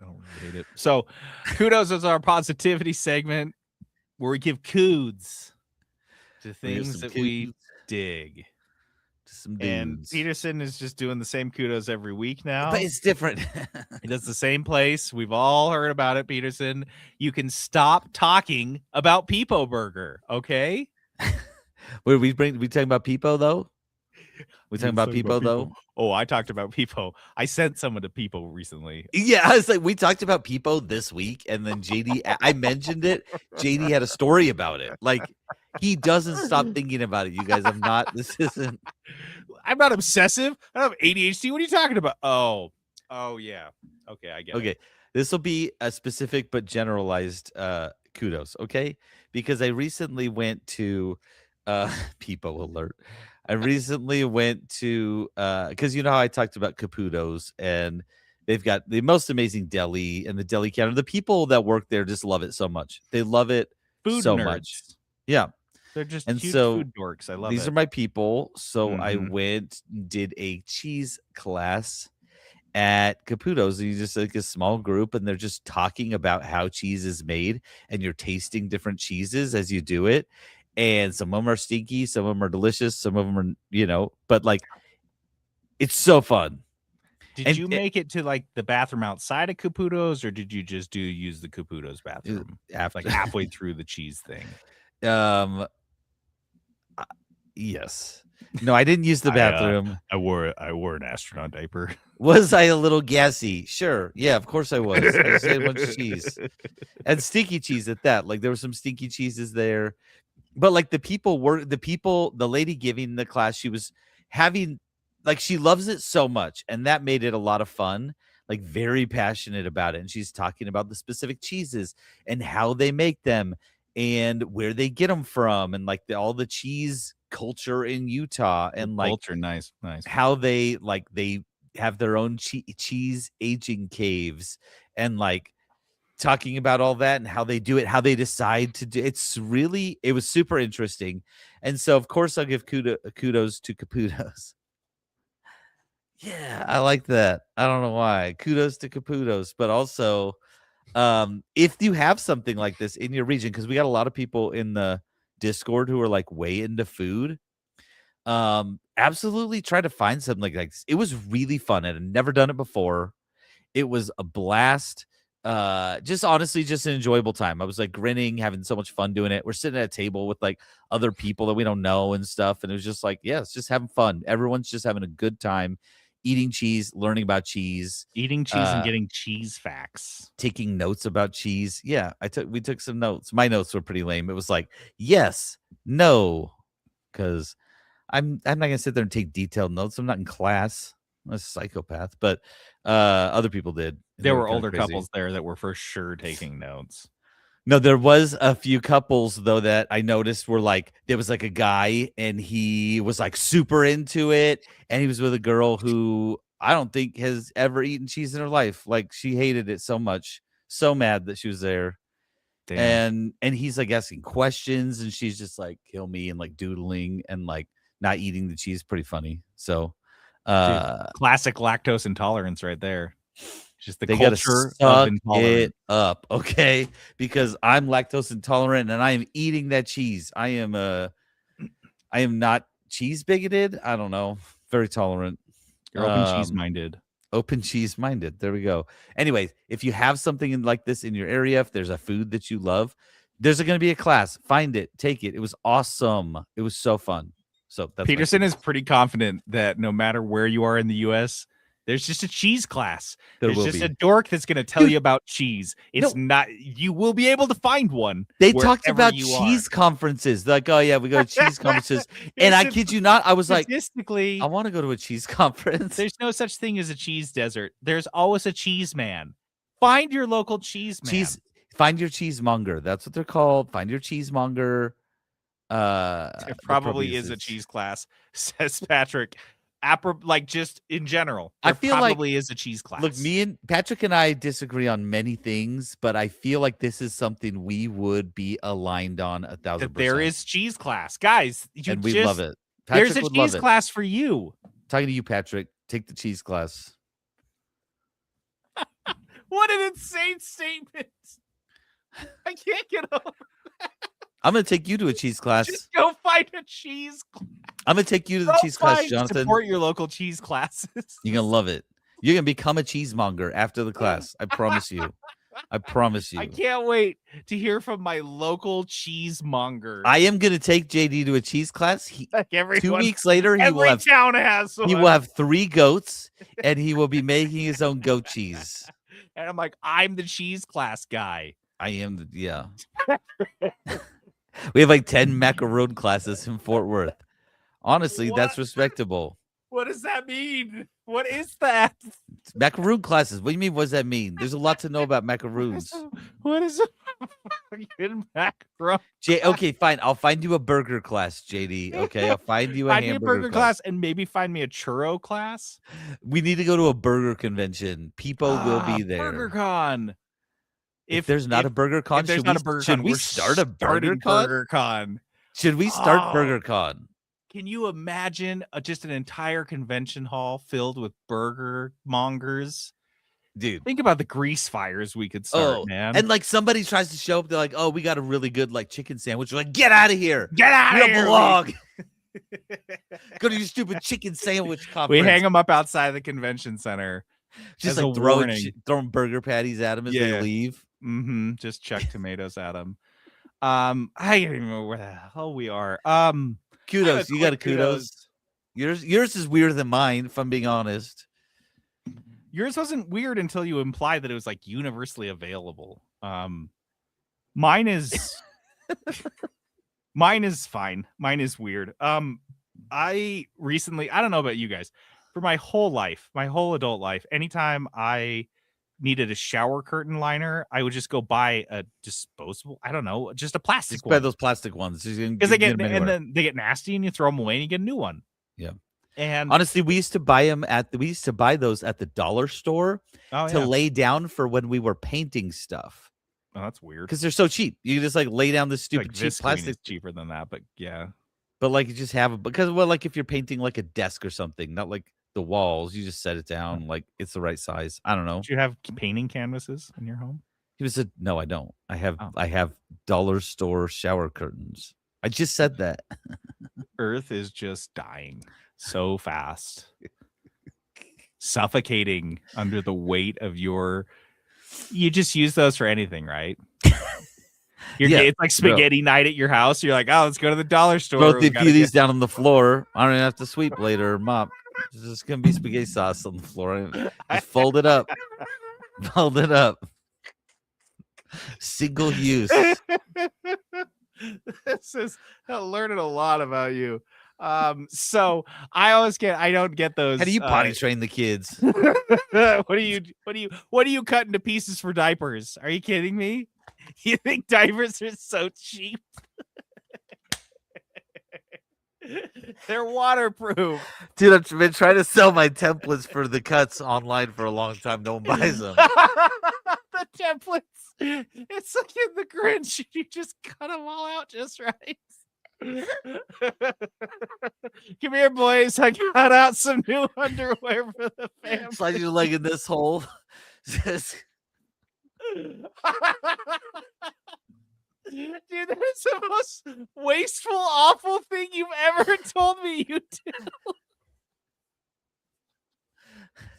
don't really hate it. So, kudos is our positivity segment where we give kudos to things that we dig. Some And dudes. Peterson is just doing the same kudos every week now. But it's different. He does the same place. We've all heard about it, Peterson. You can stop talking about Peepo Burger, okay? Wait, we talking about Peepo though? We talking about Let's talk Peepo though? Oh, I talked about Peepo. I sent someone to Peepo recently. Yeah, I was like, we talked about Peepo this week, and then JD, I mentioned it. JD had a story about it. Like, he doesn't stop thinking about it. You guys, I'm not. This isn't. I'm not obsessive. I don't have ADHD. What are you talking about? Oh, yeah. Okay, I get it. Okay, this will be a specific but generalized kudos. Okay, because I recently went to Peepo alert. I recently went to because you know how I talked about Caputo's, and they've got the most amazing deli and the deli counter. The people that work there just love it so much. They love it Food so nerds. much. Yeah. They're just And huge so food dorks. I love These it. are my people. So I Mhm. went and did a cheese class at Caputo's. You just like a small group, and they're just talking about how cheese is made, and you're tasting different cheeses as you do it. And some of them are stinky, some of them are delicious, some of them are, but like it's so fun. Did and you it- make it to like the bathroom outside of Caputo's, or did you just use the Caputo's bathroom After like halfway through the cheese thing? Yes. No, I didn't use the bathroom. I wore an astronaut diaper. Was I a little gassy? Sure. Yeah, of course I was. I just ate a bunch of cheese. And stinky cheese at that. Like there were some stinky cheeses there. But like the lady giving the class, she was having like she loves it so much. And that made it a lot of fun, like very passionate about it. And she's talking about the specific cheeses and how they make them and where they get them from, and like all the cheese culture in Utah, and like Culture, nice. how they have their own cheese aging caves, and like talking about all that and how they do it, how they decide to do it was super interesting. And so of course I'll give kudos to Caputo's. Yeah, I like that. I don't know why. Kudos to Caputo's, but also if you have something like this in your region, because we got a lot of people in the Discord who are like way into food, absolutely try to find something like this. It was really fun. I had never done it before. It was a blast. Just honestly, just an enjoyable time. I was like grinning, having so much fun doing it. We're sitting at a table with like other people that we don't know and stuff, and it was just like, yeah, it's just having fun. Everyone's just having a good time eating cheese, learning about cheese, Eating cheese and getting cheese facts. taking notes about cheese. Yeah, we took some notes. My notes were pretty lame. It was like yes, no, because I'm not gonna sit there and take detailed notes. I'm not in class. I'm a psychopath, but other people did. and they There were kinda older crazy. couples there that were for sure taking notes. No, there was a few couples though that I noticed were like, there was like a guy and he was like super into it, and he was with a girl who I don't think has ever eaten cheese in her life. Like she hated it so much, so mad that she was there. Damn. And he's like asking questions, and she's just like kill me and like doodling and like not eating the cheese. Pretty funny. So Classic lactose intolerance right there. Just the they gotta culture of suck intolerance. it up, okay? Because I'm lactose intolerant and I am eating that cheese. I am not cheese bigoted. I don't know. Very tolerant. You're open cheese minded. Open cheese minded. There we go. Anyways, if you have something like this in your area, if there's a food that you love, there's going to be a class. Find it, take it. It was awesome. It was so fun. So that's Peterson is pretty confident that no matter where you are in the U.S., there's just a cheese class. There's just a dork that's going to tell you about cheese. It's not. You will be able to find one. They talked about cheese conferences. They're like, oh yeah, we go to cheese conferences. And I kid you not, I was like, statistically, I want to go to a cheese conference. There's no such thing as a cheese desert. There's always a cheese man. Find your local cheese man. Find your cheesemonger. That's what they're called. Find your cheesemonger. There probably is a cheese class, says Patrick. Like just in general, I feel probably like is a cheese class. Look, me and Patrick and I disagree on many things, but I feel like this is something we would be aligned on 1,000%. There is cheese class, guys. And we love it. Patrick there's a cheese class for you. Talking to you, Patrick. Take the cheese class. What an insane statement! I can't get over. I'm going to take you to a cheese class. Just go find a cheese class. I'm going to take you to the cheese class, Jonathan. Support your local cheese classes. You're going to love it. You're going to become a cheesemonger after the class. I promise you. I promise you. I can't wait to hear from my local cheesemonger. I am going to take JD to a cheese class. 2 weeks later, he will have town has one. He will have 3 goats, and he will be making his own goat cheese. And I'm like, I'm the cheese class guy. I am, yeah. We have like 10 macaroon classes in Fort Worth. Honestly, that's respectable. What does that mean? What is that? Macaroon classes. What do you mean? What does that mean? There's a lot to know about macaroons. What is it? Macaron. Okay, fine. I'll find you a burger class, JD. Okay, I'll find you a hamburger class and maybe find me a churro class. We need to go to a burger convention. People will be there. BurgerCon. If there's not a BurgerCon, should we start a BurgerCon? Should we start BurgerCon? Can you imagine just an entire convention hall filled with burger mongers? Dude, think about the grease fires we could start, man. And like somebody tries to show up, they're like, "Oh, we got a really good like chicken sandwich." We're like, "Get out of here! Get out of here! Belong. Go to your stupid chicken sandwich conference." We hang them up outside the convention center, just like throwing burger patties at them as they leave. Just chuck tomatoes at them. I don't even know where the hell we are. Kudos, you got a kudos. Yours is weirder than mine, if I'm being honest. Yours wasn't weird until you implied that it was like universally available. Mine is fine. Mine is weird. I don't know about you guys, for my whole life, my whole adult life, anytime I needed a shower curtain liner, I would just go buy a disposable, I don't know, just a plastic one. Buy those plastic ones because they get nasty and you throw them away and you get a new one. Yeah. And honestly, we used to buy those at the dollar store to lay down for when we were painting stuff. Oh, that's weird. Because they're so cheap. You can just like lay down this stupid cheap plastic. Is cheaper than that, but yeah. But like you just have it because like if you're painting like a desk or something, not like the walls, you just set it down like it's the right size. I don't know. Do you have painting canvases in your home? He said, no, I don't. I have dollar store shower curtains. I just said that. Earth is just dying so fast, suffocating under the weight of you just use those for anything, right? It's like spaghetti night at your house. You're like, oh, let's go to the dollar store. Both a few of these down on the floor. I don't even have to sweep later or mop. There's just gonna be spaghetti sauce on the floor. Just fold it up. Fold it up. Single use. This is learning a lot about you. So I don't get those. How do you potty train the kids? What do you cut into pieces for diapers? Are you kidding me? You think diapers are so cheap? They're waterproof. Dude, I've been trying to sell my templates for the cuts online for a long time. No one buys them. The templates. It's like in the Grinch. You just cut them all out just right. Come here, boys. I got out some new underwear for the family. Slide your leg in this hole. Just- Dude, that is the most wasteful, awful thing you've ever told me you do.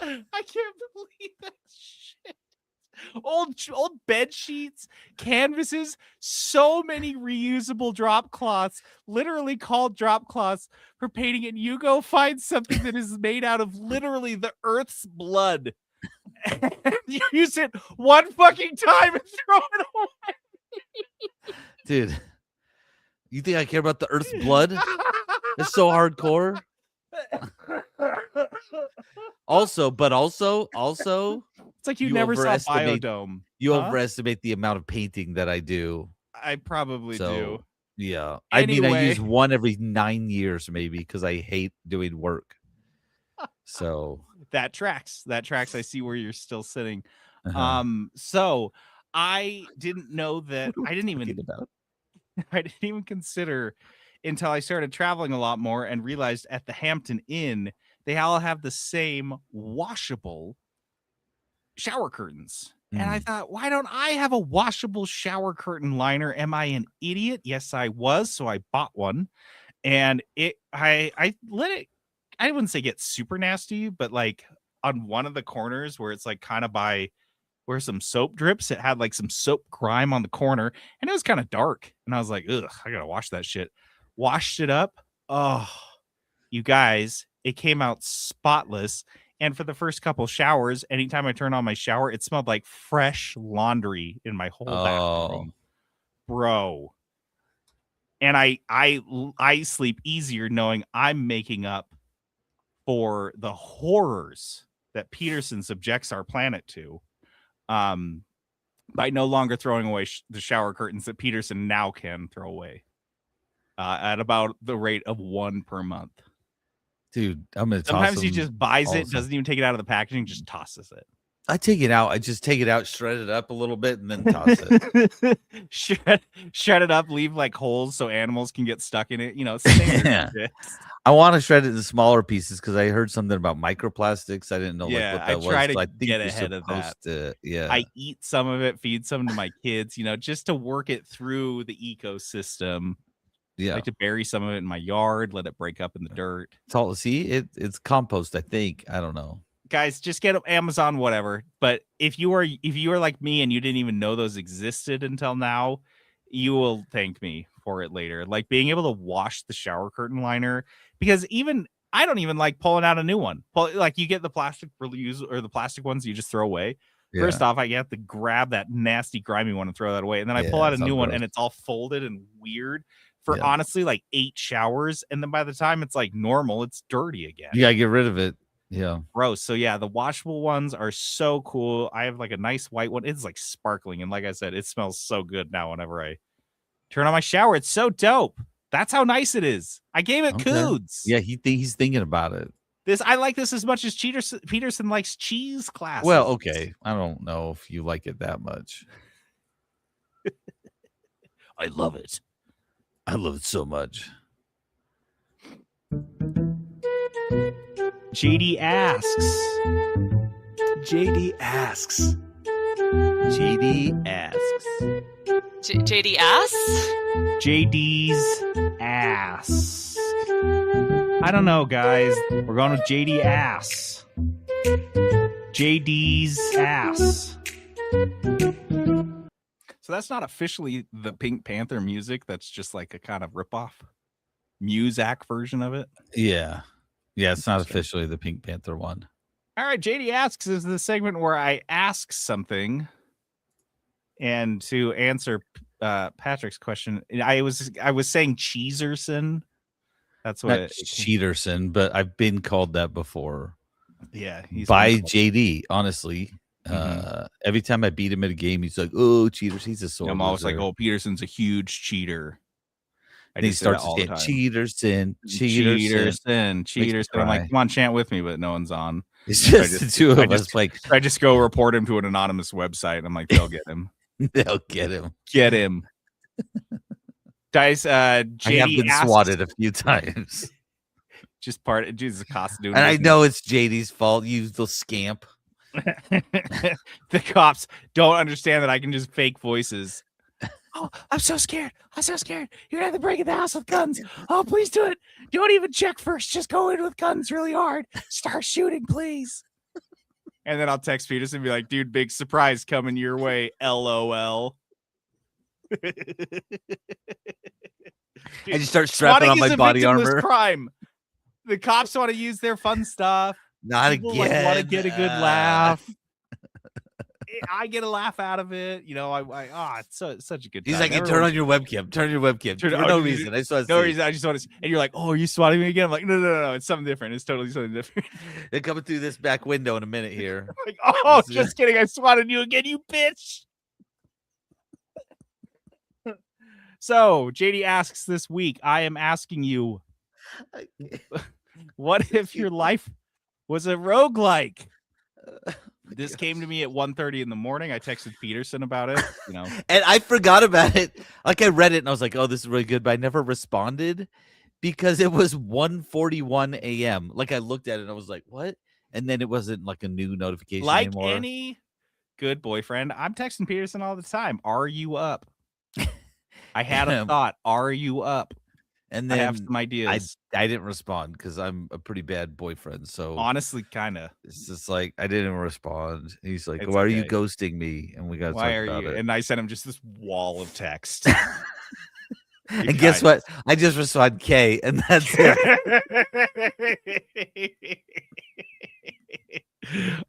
I can't believe that shit. Old bed sheets, canvases, so many reusable drop cloths, literally called drop cloths for painting, and you go find something that is made out of literally the earth's blood. And you use it one fucking time and throw it away. Dude, you think I care about the Earth's blood? It's so hardcore. Also, it's like you you never saw overestimate- Biodome. you Huh? overestimate the amount of painting that I do. I probably So, do. yeah. I mean, I use Anyway. one every 9 years, maybe, because I hate doing work. So, That tracks. That tracks. I see where you're still sitting. uh-huh. So I didn't know that. I didn't Talking even about- I didn't even consider until I started traveling a lot more and realized at the Hampton Inn they all have the same washable shower curtains. And I thought, why don't I have a washable shower curtain liner? Am I an idiot? Yes, I was. So I bought one, and I let it. I wouldn't say get super nasty, but like on one of the corners where it's like kind of by where some soap drips, it had like some soap grime on the corner, and it was kind of dark. And I was like, ugh, I gotta wash that shit. Washed it up. Oh, you guys, it came out spotless. And for the first couple showers, anytime I turned on my shower, it smelled like fresh laundry in my whole bathroom, bro. And I sleep easier knowing I'm making up for the horrors that Peterson subjects our planet to, by no longer throwing away the shower curtains that Peterson now can throw away, at about the rate of one per month. Dude, I'm gonna toss Sometimes he them just buys it, also. doesn't even take it out of the packaging, just tosses it. I take it out. I just take it out, shred it up a little bit, and then toss it. shred it up, leave like holes so animals can get stuck in it. You know, standard Yeah. shit. I want to shred it in smaller pieces because I heard something about microplastics. I didn't know Yeah, like what I that try was. to So I think get you're ahead of that. supposed to, yeah. I eat some of it, feed some to my kids, you know, just to work it through the ecosystem. I yeah. like to bury some of it in my yard, let it break up in the dirt. It's all it's compost, I think. I don't know. Guys, just get Amazon, whatever. But if you are like me and you didn't even know those existed until now, you will thank me for it later. Like being able to wash the shower curtain liner, because even I don't even like pulling out a new one. Like you get the plastic reuse or the plastic ones you just throw away. Yeah. First off, I have to grab that nasty, grimy one and throw that away. And then I pull Yeah, out a it's all new one gross. and it's all folded and weird for Yeah. honestly like 8 showers. And then by the time it's like normal, it's dirty again. You gotta get rid of it. Yeah. Gross. So yeah, the washable ones are so cool. I have like a nice white one. It's like sparkling. And like I said, it smells so good now whenever I turn on my shower. It's so dope. That's how nice it is. I gave it Okay. coods. Yeah, he's thinking about it. I like this as much as Peterson likes cheese classes. Well, okay. I don't know if you like it that much. I love it. I love it so much. JD asks. JD asks. JD asks. JD ass? JD's ass. I don't know, guys. We're going with JD ass. JD's ass. So that's not officially the Pink Panther music. That's just like a kind of ripoff Muzak version of it. Yeah. Yeah, it's not Interesting. officially the Pink Panther one. All right, JD Asks is the segment where I ask something, and to answer Patrick's question, I was saying Cheeserson. That's what Not Cheaterson, but I've been called that before yeah, he's by wonderful. JD. Honestly, every time I beat him at a game, he's like, "Oh, cheaters!" He's a sore I'm always like, loser. "Oh, Peterson's a huge cheater." I And he just say that starts all to the chant, time. Cheaterson. Cheaterson. I'm like, cry. come on, chant with me, but no one's on. It's So just the two of us. Like, I just go report him to an anonymous website. And I'm like, they'll get him. they'll get him. Get him. Guys, JD I have been asks, swatted a few times. just part of Jesus Acosta doing And I business. know it's JD's fault, you little scamp. The cops don't understand that I can just fake voices. Oh, I'm so scared. I'm so scared. You're gonna have to break in the house with guns. Oh, please do it. Don't even check first. Just go in with guns really hard. Start shooting, please. And then I'll text Peterson and be like, dude, big surprise coming your way. LOL. I just start strapping on Swatting is my a body victimless armor. crime. The cops want to use their fun stuff. Not People, again. want to get a good laugh. I get a laugh out of it. You know, it's such a good time. He's like, hey, turn on your webcam. Turn your webcam. For no reason. I just want to no see. reason. I just want to. And you're like, oh, are you swatting me again? I'm like, no. It's something different. It's totally something different. They're coming through this back window in a minute here. Like, oh, This is- just kidding. I swatted you again, you bitch. So JD asks this week, I am asking you, what if your life was a roguelike? This came to me at 1:30 in the morning. I texted Peterson about it. You know, And I forgot about it. Like, I read it and I was like, oh, this is really good. But I never responded because it was 1:41 a.m. Like, I looked at it and I was like, what? And then it wasn't like a new notification like anymore. any good boyfriend, I'm texting Peterson all the time. Are you up? I had a thought. Are you up? And I then have some ideas. I didn't respond because I'm a pretty bad boyfriend. So Honestly, kind of. it's just like I didn't respond. He's like, It's why are you okay. ghosting me? And we got to talk Why are about you? it. And I sent him just this wall of text. And guess what? I just responded K, and that's it.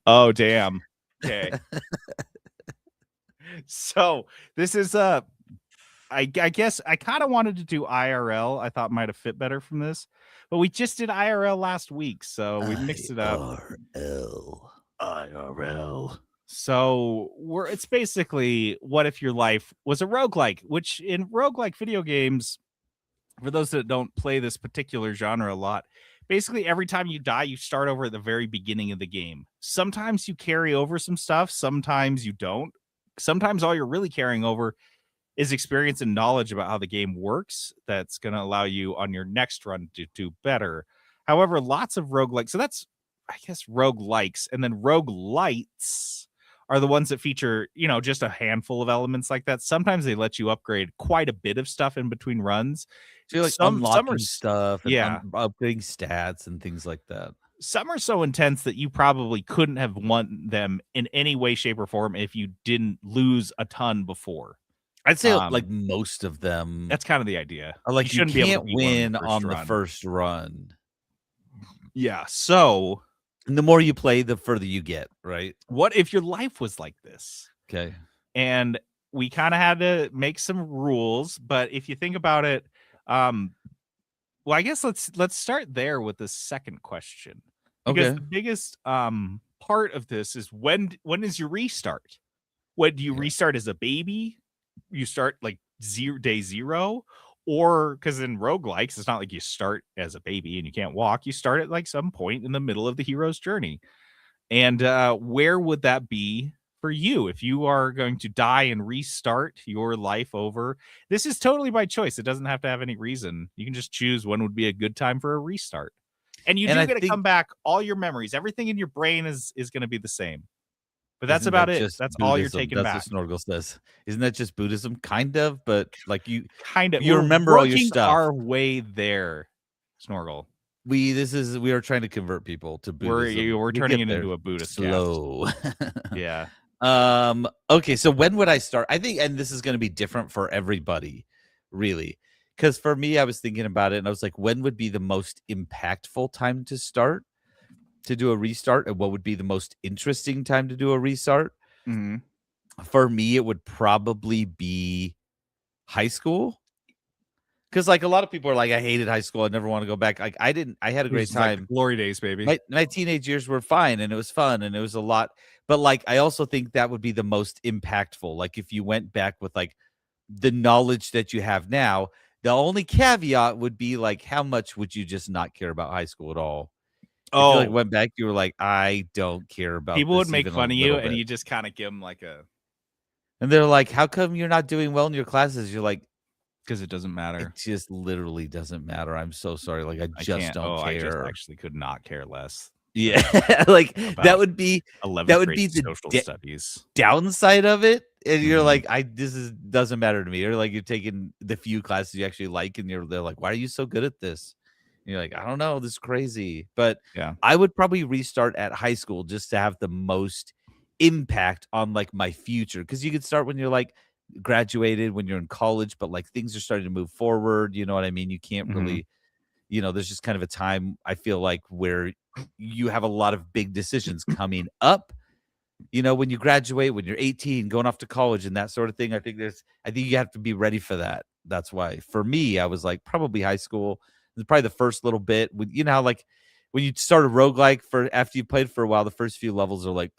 Oh, damn. Okay. So this is I guess I kind of wanted to do IRL. I thought might have fit better from this, but we just did IRL last week, so we mixed it up. IRL. So it's basically, what if your life was a roguelike, which in roguelike video games, for those that don't play this particular genre a lot, basically every time you die, you start over at the very beginning of the game. Sometimes you carry over some stuff, sometimes you don't. Sometimes all you're really carrying over is experience and knowledge about how the game works. That's going to allow you on your next run to do better. However, lots of roguelikes, so that's, I guess, roguelikes, and then roguelites are the ones that feature, just a handful of elements like that. Sometimes they let you upgrade quite a bit of stuff in between runs. So you're like unlocking stuff and upgrading stats and things like that. Some are so intense that you probably couldn't have won them in any way, shape, or form if you didn't lose a ton before. I'd say like most of them. That's kind of the idea. Like you can't win on the first run. Yeah. So, and the more you play, the further you get, right? What if your life was like this? Okay. And we kind of had to make some rules, but if you think about it, well, I guess let's start there with the second question. Because the biggest part of this is when is your restart? When do you restart as a baby? You start like day zero, or because in roguelikes, it's not like you start as a baby and you can't walk. You start at like some point in the middle of the hero's journey. And where would that be for you if you are going to die and restart your life over? This is totally by choice. It doesn't have to have any reason. You can just choose when would be a good time for a restart. And you do get to come back. All your memories, everything in your brain is going to be the same. But that's about it. That's Buddhism? all you're taking back. That's what Snorgle says. Isn't that just Buddhism? Kind of, but like you you remember all your stuff. Our way there, Snorgle. We are trying to convert people to Buddhism. We're turning it into a Buddhist slow. Yeah. Okay, so when would I start? I think, and this is going to be different for everybody, really. Because for me, I was thinking about it and I was like, when would be the most impactful time to start to do a restart? And what would be the most interesting time to do a restart? Mm-hmm. For me, it would probably be high school. Because like a lot of people are like, I hated high school. I never want to go back. Like I didn't. I had a great time. Like glory days, baby. My teenage years were fine and it was fun and it was a lot. But like, I also think that would be the most impactful. Like if you went back with like the knowledge that you have now, The only caveat would be like, how much would you just not care about high school at all? If you Oh, like went back, you were like, I don't care about people would this make even a fun of you, little and bit. you just kind of give them like a And they're like, how come you're not doing well in your classes? You're like, because it doesn't matter. it just literally doesn't matter. I'm so sorry. Like, I I just can't. don't I just care. actually could not care less. Yeah, like About that would be 11th would grade be the social studies. downside of it. And you're Mhm. like, doesn't matter to me. Or like you're taking the few classes you actually like, and they're like, why are you so good at this? And you're like, I don't know, this is crazy. But Yeah. I would probably restart at high school just to have the most impact on like my future. Because you could start when you're like graduated, when you're in college, but like things are starting to move forward. You know what I mean? You can't Mhm. really, there's just kind of a time I feel like where you have a lot of big decisions coming up. When you graduate, when you're 18, going off to college and that sort of thing. I think you have to be ready for that. That's why for me, I was like probably high school. Probably the first little bit with, how like when you start a roguelike for after you played for a while, the first few levels are like,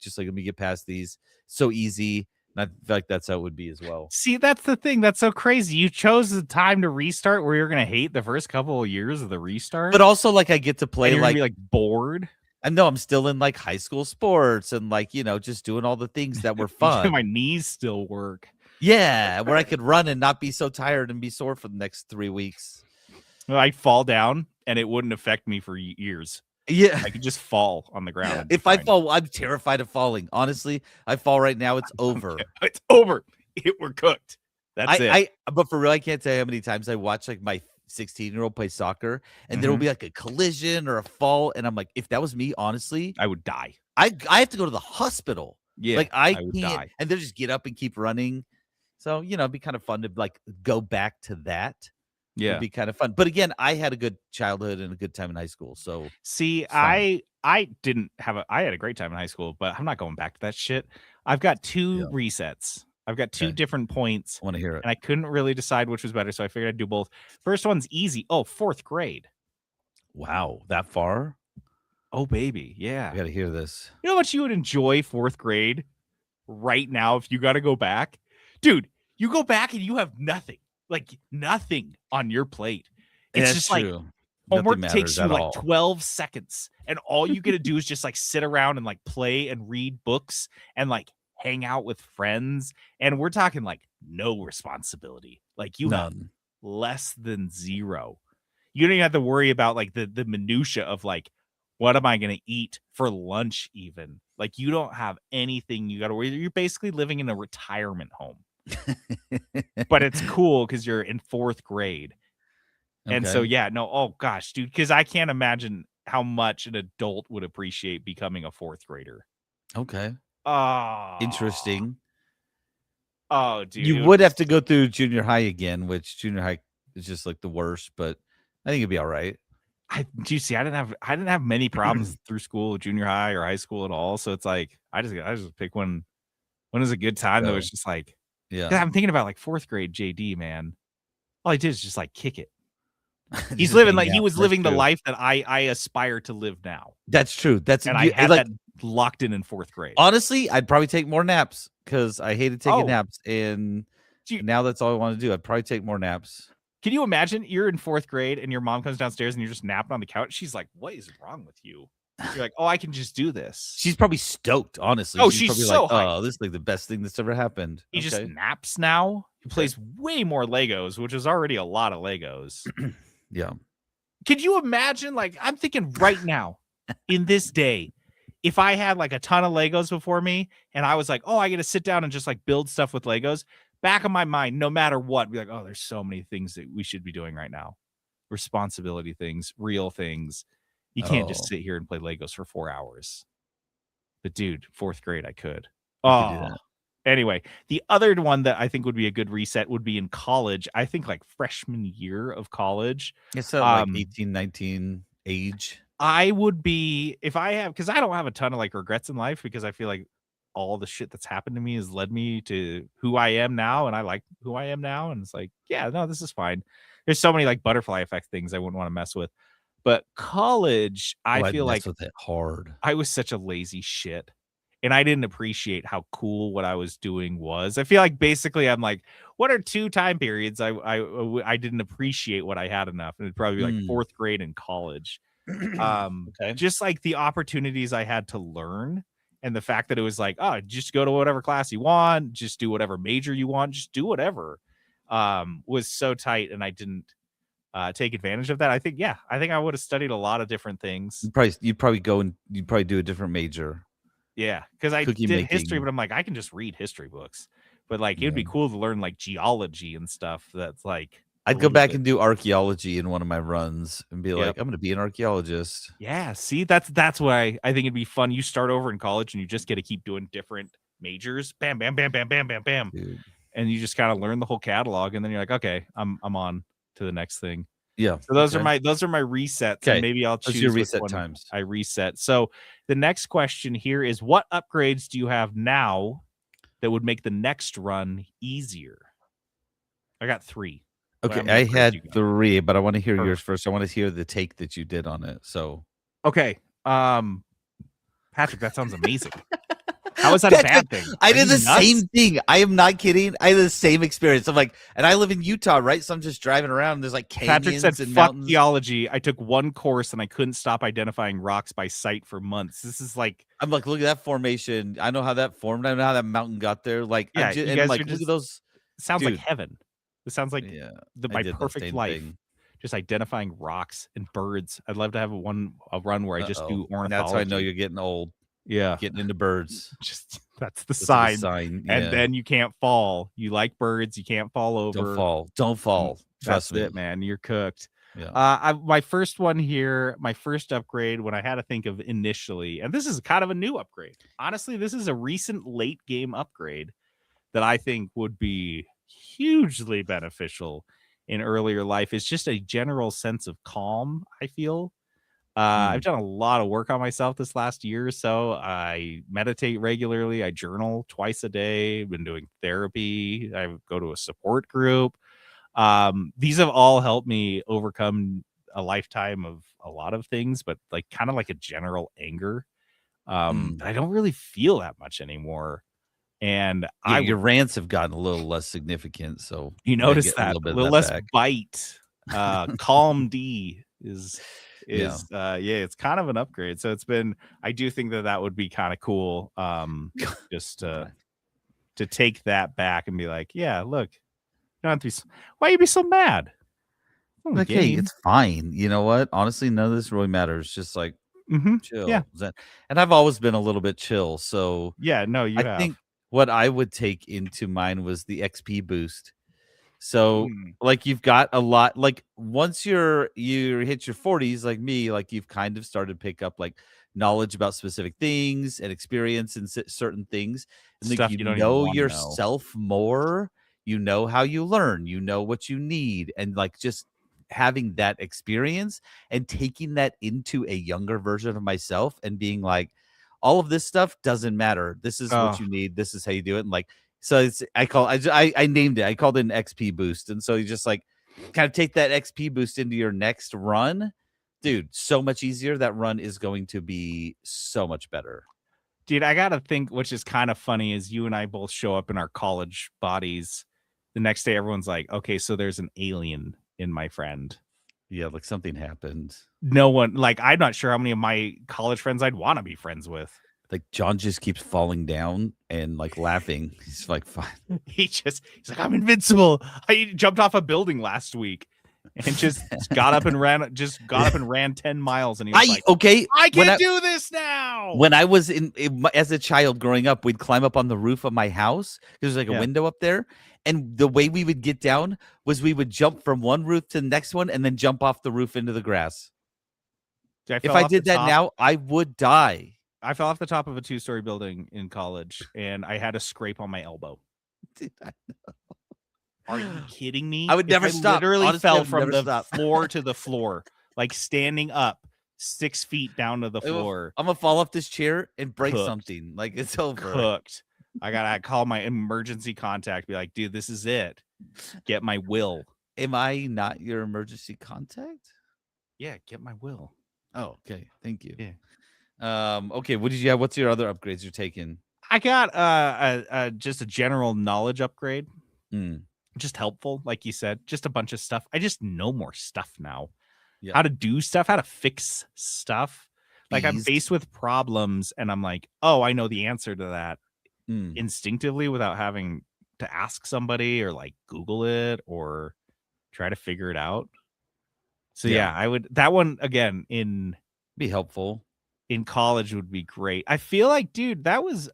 just like let me get past these. So easy. And I feel like that's how it would be as well. See, that's the thing. That's so crazy. You chose the time to restart where you're gonna hate the first couple of years of the restart, But also like I get to and play you're gonna like be like bored. I know I'm still in like high school sports and like, just doing all the things that were fun. My knees still work. Yeah, where I could run and not be so tired and be sore for the next 3 weeks. I'd fall down and it wouldn't affect me for years. Yeah. I could just fall on the ground. If I fall, I'm terrified of falling. Honestly, I fall right now, it's over. It's over. We're cooked. That's it. But for real, I can't tell you how many times I watch like my 16-year-old play soccer and there will be like a collision or a fall. And I'm like, if that was me, honestly, I would die. I have to go to the hospital. Yeah. Like I would can't, die. and they'll just get up and keep running. So, it'd be kind of fun to like go back to that. Yeah. It'd be kind of fun. But again, I had a good childhood and a good time in high school. So see, fun. I didn't have I had a great time in high school, but I'm not going back to that shit. I've got two resets. I've got two different points. I want to hear it. And I couldn't really decide which was better, so I figured I'd do both. First one's easy. Oh, 4th grade. Wow, that far? Oh, baby. Yeah. I got to hear this. You know how much you would enjoy 4th grade right now if you got to go back? Dude, you go back and you have nothing. Like nothing on your plate. It's That's just true. like homework takes you at like all. 12 seconds. And all you get to do is just like sit around and like play and read books and like hang out with friends. And we're talking like no responsibility. Like you have None. less than zero. You don't even have to worry about like the minutia of like, what am I going to eat for lunch even? Like you don't have anything you got to worry. You're basically living in a retirement home. But it's cool because you're in 4th grade. And so, yeah, no, oh gosh, dude, because I can't imagine how much an adult would appreciate becoming a 4th grader. Okay. Oh, Interesting. Oh, dude. You would have to go through junior high again, which junior high is just like the worst, but I think it'd be all right. Do you see? I didn't have many problems through school, junior high or high school at all. So it's like I just pick when is a good time. That was just like, yeah. I'm thinking about like 4th grade JD, man. All he did is just like kick it. He's living like he was living the life that I aspire to live now. That's true. And I had that locked in 4th grade. Honestly, I'd probably take more naps because I hated taking naps, and now that's all I want to do. I'd probably take more naps. Can you imagine you're in 4th grade and your mom comes downstairs and you're just napping on the couch? She's like, "What is wrong with you?" You're like, "Oh, I can just do this." She's probably stoked, honestly. Oh, she's probably so like, hyped. "Oh, this is like the best thing that's ever happened." He just naps now. He plays way more Legos, which is already a lot of Legos. Yeah. Could you imagine? Like, I'm thinking right now, in this day, if I had like a ton of Legos before me and I was like, "Oh, I get to sit down and just like build stuff with Legos," back of my mind, no matter what, be like, "Oh, there's so many things that we should be doing right now. Responsibility things, real things. You can't just sit here and play Legos for 4 hours." But dude, 4th grade, I could. I could do that. Anyway, the other one that I think would be a good reset would be in college. I think like freshman year of college. It's like 18, 19 age. I would be, if I have, because I don't have a ton of like regrets in life because I feel like all the shit that's happened to me has led me to who I am now. And I like who I am now. And it's like, yeah, no, this is fine. There's so many like butterfly effect things I wouldn't want to mess with. But college, I feel like with it hard. I was such a lazy shit. and I didn't appreciate how cool what I was doing was. I feel like basically I'm like, what are 2 time periods I didn't appreciate what I had enough, and it'd probably be like Mm. 4th grade and college. Okay. Just like the opportunities I had to learn, and the fact that it was like, oh, just go to whatever class you want, just do whatever major you want, just do whatever, was so tight, and I didn't take advantage of that. I think I would have studied a lot of different things. You'd probably do a different major. Yeah, because I Cookie did history, making. but I'm like, I can just read history books. But like, it'd be Yeah. cool to learn like geology and stuff. That's like, I'd go back and do archaeology in one of my runs and be Yep. like, I'm going to be an archaeologist. yeah. See, that's why I think it'd be fun. You start over in college and you just get to keep doing different majors. Bam, bam, bam, bam, bam, bam, bam, Dude. and you just kind of learn the whole catalog. And then you're like, okay, I'm on to the next thing. Yeah. So those are my resets. Okay. And maybe I'll Those choose are your which reset one times. I reset. So the next question here is, what upgrades do you have now that would make the next run easier? I got 3. How Okay. many I upgrades had you got? 3, but I want to hear yours Perfect. first. I want to hear the take that you did on it. So, Okay. Patrick, that sounds amazing. How is that a bad thing? I Are did you the nuts? same thing. I am not kidding. I had the same experience. I'm like, and I live in Utah, right? So I'm just driving around. And there's like Patrick canyons said, and fuck mountains. geology. I took one course and I couldn't stop identifying rocks by sight for months. This is like, I'm like, look at that formation. I know how that formed. I know how that mountain got there. Like, yeah, I'm just, you and guys I'm like, are look just, at those. sounds like Dude. heaven. This sounds like Yeah, I my did the perfect same life. thing. Just identifying rocks and birds. I'd love to have a run where I just do ornithology. And that's how I know you're getting old. Yeah, Getting into birds. just that's the That's like a sign. sign. And Yeah. then you can't fall. You like birds, you can't fall over. Don't fall. Don't fall. That's Trust me. it, man. You're cooked. Yeah. My first one here, my first upgrade, when I had to think of initially, and this is kind of a new upgrade. Honestly, this is a recent late game upgrade that I think would be hugely beneficial in earlier life. It's just a general sense of calm, I feel. I've done a lot of work on myself this last year or so. I meditate regularly. I journal twice a day. I've been doing therapy. I go to a support group. These have all helped me overcome a lifetime of a lot of things, but like kind of like a general anger. I don't really feel that much anymore. And Yeah, your rants have gotten a little less significant. So you gotta notice get that little bit a of little that less back. bite. Calm D is Yeah. it's kind of an upgrade. So I do think that would be kind of cool. Just to take that back and be like, yeah, look, you don't have to be, why you be so mad? It's only a Like, hey, game. it's fine. You know what? Honestly, none of this really matters. Just like chill. Yeah. And I've always been a little bit chill. So Yeah, no, you I have. think what I would take into mine was the XP boost. So like you've got a lot, like once you hit your 40s, like me, like you've kind of started to pick up like knowledge about specific things and experience in certain things. And Stuff like you don't even know wanna know. yourself more, you know how you learn, you know what you need, and like just having that experience and taking that into a younger version of myself and being like, all of this stuff doesn't matter. This is what you need. This is how you do it. And like, so I named it. I called it an XP boost. And so you just like kind of take that XP boost into your next run. Dude, so much easier. That run is going to be so much better. Dude, I gotta think, which is kind of funny, is you and I both show up in our college bodies. The next day, everyone's like, okay, so there's an alien in my friend. Yeah, like something happened. No one, like, I'm not sure how many of my college friends I'd want to be friends with. Like John just keeps falling down and like laughing. He's like, fine. He's like, I'm invincible. I jumped off a building last week and just got up and ran 10 miles. And he was like, okay, I can do this now. When I was as a child growing up, we'd climb up on the roof of my house. There's like a window up there. And the way we would get down was we would jump from one roof to the next one and then jump off the roof into the grass. If I did that now, I would die. I fell off the top of a 2-story building in college and I had a scrape on my elbow. Dude, I know. Are you kidding me? I would never stop. Literally Honestly, fell from the floor to the floor, like standing up 6 feet down to the floor. I'm gonna fall off this chair and break Cooked. something. Like it's over. Cooked. I gotta call my emergency contact. Be like, dude, this is it. Get my will. Am I not your emergency contact? Yeah, get my will. Oh, okay. Thank you. Yeah. Okay, what did you have? What's your other upgrades you're taking? I got just a general knowledge upgrade. Mm, Just helpful, like you said. Just a bunch of stuff. I just know more stuff now. Yeah. How to do stuff, how to fix stuff. Like I'm Eased. faced with problems and I'm like, oh, I know the answer to that Mm, instinctively without having to ask somebody or like Google it or try to figure it out. So Yeah. yeah, I would that one again Be helpful. in college would be great. I feel like, dude, that was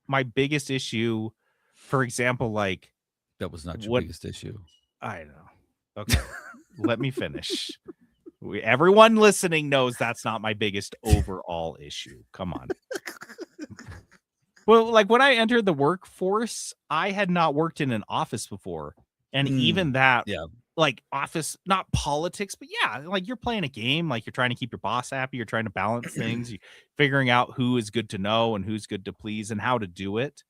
my biggest issue. For example, like That was not your what biggest issue. I know. Okay, let me finish. Everyone listening knows that's not my biggest overall issue. Come on. Well, like when I entered the workforce, I had not worked in an office before. And even that, yeah. like office, not politics, but yeah, like you're playing a game, like you're trying to keep your boss happy, you're trying to balance things, you figuring out who is good to know and who's good to please and how to do it.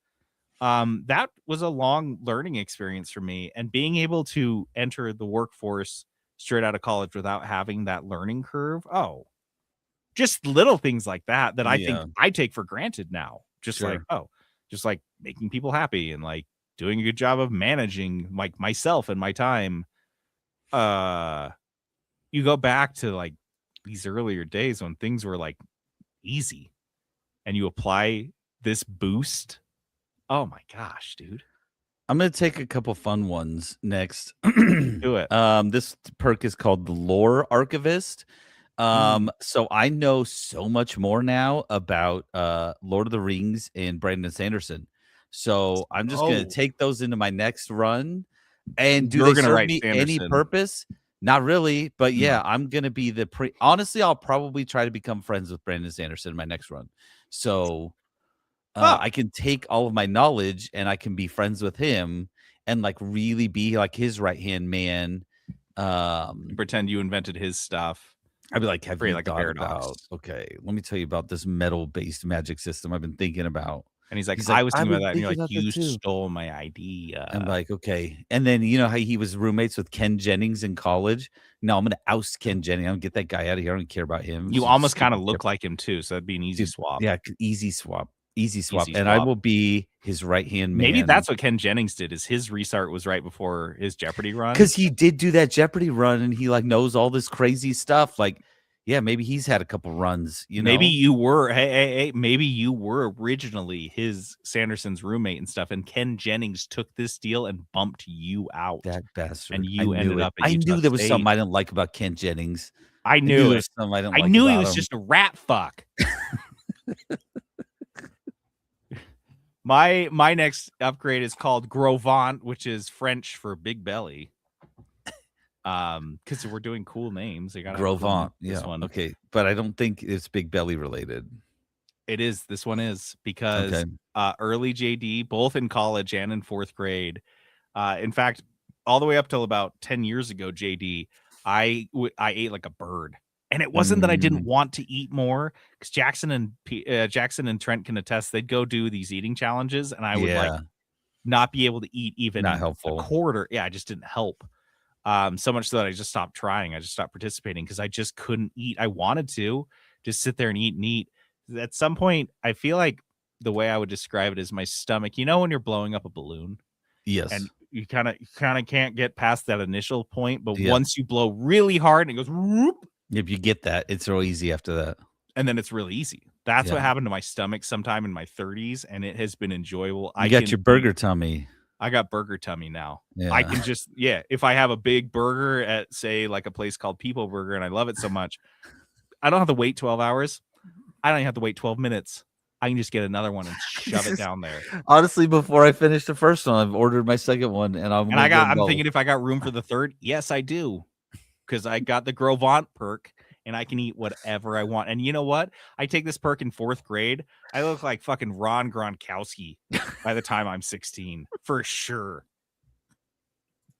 That was a long learning experience for me. And being able to enter the workforce straight out of college without having that learning curve, just little things like that I think Yeah. I take for granted now. Just like, Sure. just like making people happy and like doing a good job of managing like myself and my time. You go back to like these earlier days when things were like easy and you apply this boost. Oh my gosh, dude. I'm gonna take a couple fun ones next. Do it. This perk is called the Lore Archivist. So I know so much more now about Lord of the Rings and Brandon Sanderson. So I'm just gonna take those into my next run. And do You're they gonna serve write me any Sanderson. purpose? Not really, but yeah, No. I'm gonna be honestly, I'll probably try to become friends with Brandon Sanderson in my next run. So I can take all of my knowledge and I can be friends with him and like really be like his right hand man. Pretend you invented his stuff. I'd be like, have Create you like a thought paradox. about, okay, let me tell you about this metal based magic system I've been thinking about. And he's like, He's like, I was "I've thinking been about that. And you're thinking like, about that you too." stole my idea. I'm like, okay. And then you know how he was roommates with Ken Jennings in college? No, I'm gonna oust Ken Jennings. I'm gonna get that guy out of here. I don't care about him. You Some almost kind of stupid look like him too, so that'd be an easy Dude, swap. Yeah, easy swap. Easy swap. Easy And I swap. will be his right hand man. Maybe that's what Ken Jennings did. Is his restart was right before his Jeopardy run? Because he did do that Jeopardy run and he like knows all this crazy stuff. Like, yeah, maybe he's had a couple runs, you know. Maybe you were hey, maybe you were originally his Sanderson's roommate and stuff, and Ken Jennings took this deal and bumped you out. That bastard. And you ended up at I Utah knew there was State. something I didn't like about Ken Jennings. I knew there it. was something I didn't I like knew he about was him. just a rat fuck. My next upgrade is called Gros Ventre, which is French for big belly. Because we're doing cool names. They got Gros Ventre. This Yeah. one. Okay. But I don't think it's big belly related. It is. This one is because Okay. early JD, both in college and in fourth grade. In fact, all the way up till about 10 years ago, JD, I ate like a bird. And it wasn't that I didn't want to eat more, because Jackson and Trent can attest. They'd go do these eating challenges, and I would like not be able to eat even Not helpful. a quarter. Yeah, I just didn't help. So much so that I just stopped trying. I just stopped participating because I just couldn't eat. I wanted to just sit there and eat. At some point, I feel like the way I would describe it is my stomach. You know, when you're blowing up a balloon, Yes. and you kind of can't get past that initial point, but once you blow really hard and it goes whoop, if you get that, it's real easy after that. And then it's really easy. That's what happened to my stomach sometime in my 30s, and it has been enjoyable. You got your burger tummy. I got burger tummy now. Yeah. I can just, if I have a big burger at, say, like a place called People Burger, and I love it so much, I don't have to wait 12 hours. I don't even have to wait 12 minutes. I can just get another one and shove it down there. Honestly, before I finish the first one, I've ordered my second one, and I'm thinking if I got room for the third, yes, I do, because I got the Gros Ventre perk, and I can eat whatever I want. And you know what? I take this perk in fourth grade. I look like fucking Ron Gronkowski by the time I'm 16, for sure.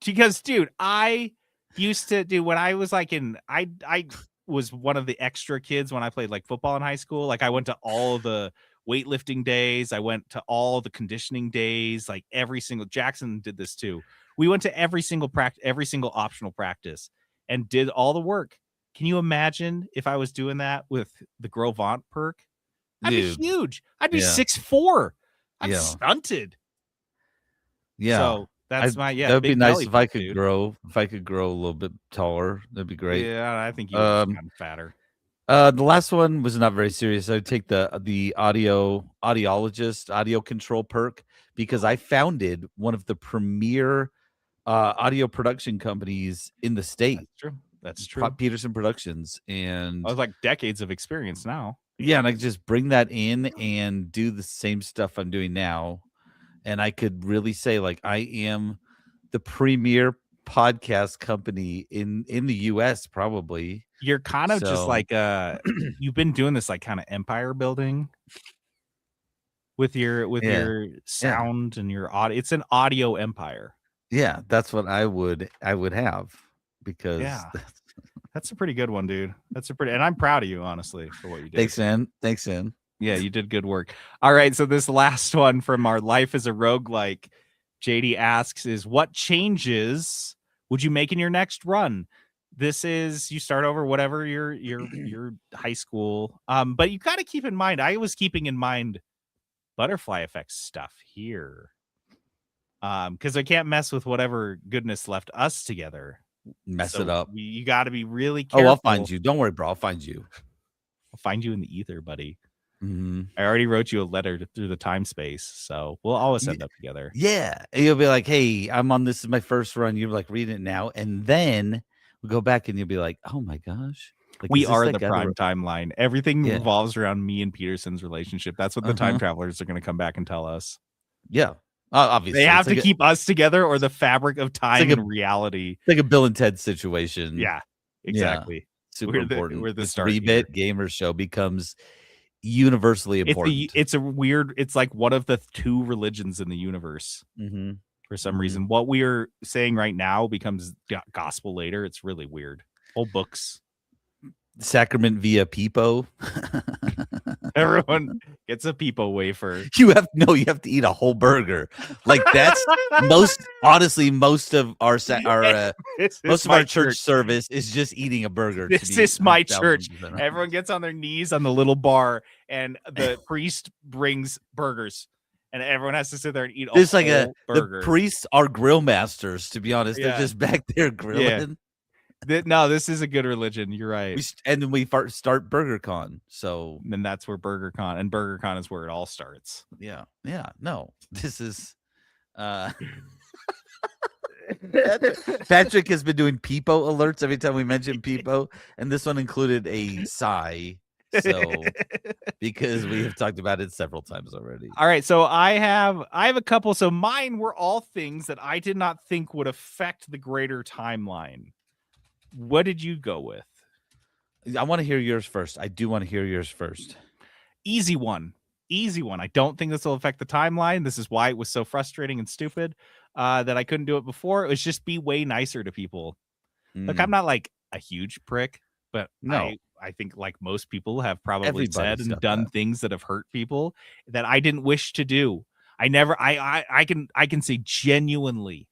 Because, dude, I used to do when I was like I was one of the extra kids when I played like football in high school. Like I went to all of the weightlifting days. I went to all the conditioning days. Like every single, Jackson did this too. We went to every single optional practice and did all the work. Can you imagine if I was doing that with the Grovant perk? I'd Dude. be huge. I'd be Yeah. 6'4". I'm Yeah. stunted. Yeah. So that's That would be big nice belly if I button, could dude. grow. If I could grow a little bit taller, that'd be great. Yeah, I think you would just Um, gotten fatter. The last one was not very serious. I would take the audio control perk because I founded one of the premier audio production companies in the state, That's true. That's true. Peterson Productions, and I was like decades of experience now. yeah, and I could just bring that in and do the same stuff I'm doing now, and I could really say like I am the premier podcast company in the US probably. You're kind of just So- like you've been doing this like kind of empire building with your sound and your audio. It's an audio empire. Yeah, that's what I would have because Yeah. That's a pretty good one, dude. And I'm proud of you, honestly, for what you did. Thanks, man. Yeah, you did good work. All right, so this last one from our Life as a Roguelike, JD asks is, what changes would you make in your next run? This is, you start over whatever your high school. But you got to keep in mind, I was keeping in mind butterfly effects stuff here. Because I can't mess with whatever goodness left us together. Mess So it up. you got to be really careful. Oh, I'll find you. Don't worry, bro. I'll find you. I'll find you in the ether, buddy. Mhm. I already wrote you a letter through the time space, so we'll always end up together. Yeah, and you'll be like, "Hey, I'm on. This is my first run." You're like reading it now, and then we'll go back, and you'll be like, "Oh my gosh, like, We is this are that the guy that prime wrote-" timeline. Everything Yeah. revolves around me and Peterson's relationship. That's what the time Uh-huh. travelers are going to come back and tell us. Yeah, obviously They have it's to like keep us together, or the fabric of time like a- and reality. like a Bill and Ted situation. Yeah, exactly. super we're the- important. we're the This start here. 3-bit gamer show becomes universally important. It's a weird. It's like one of the two religions in the universe. Mm-hmm. For some Mhm. reason, what we are saying right now becomes gospel later. It's really weird. Whole books. Sacrament via Peepo. Everyone gets a Peepo wafer. You have to eat a whole burger. Like that's most of our most of our church service is just eating a burger. to This be is my church. 1000% honest. Everyone gets on their knees on the little bar, and the priest brings burgers, and everyone has to sit there and eat a It's like whole burger. the priests are grill masters. To be honest, Yeah. they're just back there grilling. No, this is a good religion. You're right. And then we start BurgerCon. So And that's where BurgerCon, and BurgerCon is where it all starts. yeah, no, this is. Patrick has been doing Peepo alerts every time we mention Peepo, and this one included a sigh. So because we have talked about it several times already. All right, so I have a couple. So mine were all things that I did not think would affect the greater timeline. What did you go with? I want to hear yours first. I do want to hear yours first. Easy one. I don't think this will affect the timeline. This is why it was so frustrating and stupid that I couldn't do it before. It was just be way nicer to people. Look, Mm. I'm not like a huge prick, but No. I think like most people have probably Everybody's said and got done that. things that have hurt people that I didn't wish to do. I can say genuinely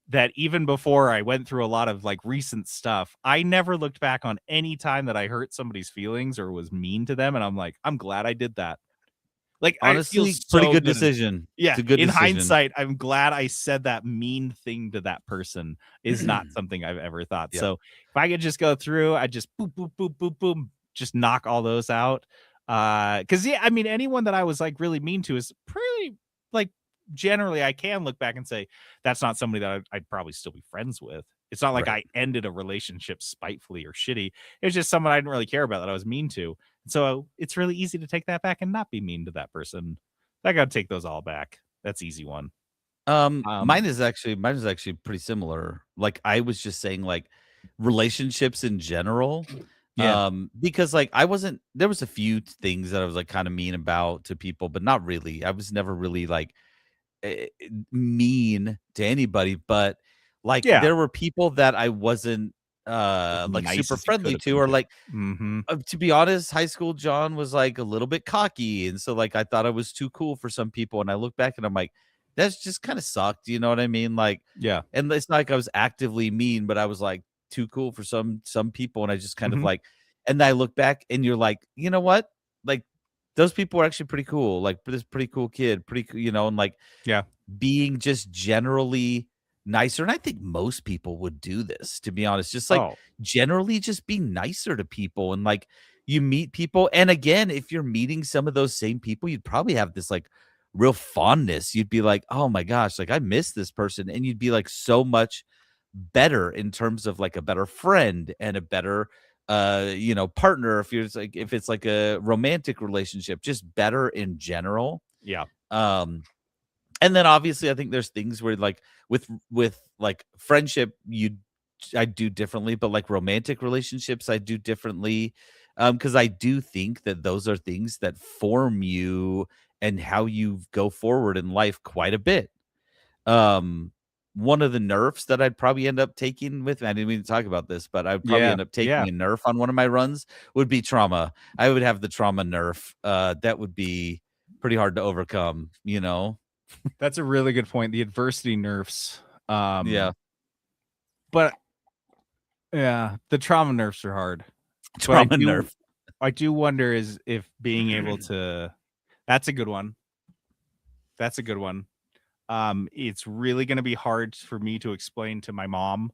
that even before I went through a lot of like recent stuff, I never looked back on any time that I hurt somebody's feelings or was mean to them, and I'm like, I'm glad I did that. Like, Honestly, I feel so pretty good good. decision. Yeah, It's a good in decision. hindsight, I'm glad I said that mean thing to that person. Is not something I've ever thought. Yeah. So if I could just go through, I just boop, boop, boop, boop, boom, just knock all those out. Because yeah, I mean, anyone that I was like really mean to is pretty like generally I can look back and say that's not somebody that I'd probably still be friends with. It's not like Right. I ended a relationship spitefully or shitty. It was just someone I didn't really care about that I was mean to. So it's really easy to take that back and not be mean to that person. I got to take those all back. That's easy one. Mine is actually pretty similar. Like I was just saying, like relationships in general. Yeah. Because like there was a few things that I was like kind of mean about to people, but not really. I was never really like mean to anybody, but like Yeah. there were people that I wasn't like nice super as you friendly could've to, been or to. like Mm-hmm. to be honest, high school John was like a little bit cocky, and so like I thought I was too cool for some people, and I look back and I'm like, that's just kind of sucked, you know what I mean? Like, Yeah. and it's not like I was actively mean, but I was like, too cool for some people, and I just kind Mhm. of like, and I look back, and you're like, you know what, like those people are actually pretty cool. Like this pretty cool kid, pretty cool, and like Yeah. being just generally nicer. And I think most people would do this, to be honest. Just like Oh, generally just be nicer to people. And like you meet people. And again, if you're meeting some of those same people, you'd probably have this like real fondness. You'd be like, oh my gosh, like I miss this person. And you'd be like so much better in terms of like a better friend and a better partner. If it's like a romantic relationship, just better in general. yeah. And then obviously I think there's things where like with like friendship I do differently, but like romantic relationships I do differently. Because I do think that those are things that form you and how you go forward in life quite a bit. One of the nerfs that I'd probably end up taking with, I didn't mean to talk about this, but I'd probably Yeah, end up taking yeah. a nerf on one of my runs would be trauma. I would have the trauma nerf. That would be pretty hard to overcome, That's a really good point. The adversity nerfs. Yeah. But yeah, the trauma nerfs are hard. But Trauma nerf. I do wonder if being able to. That's a good one. That's a good one. It's really going to be hard for me to explain to my mom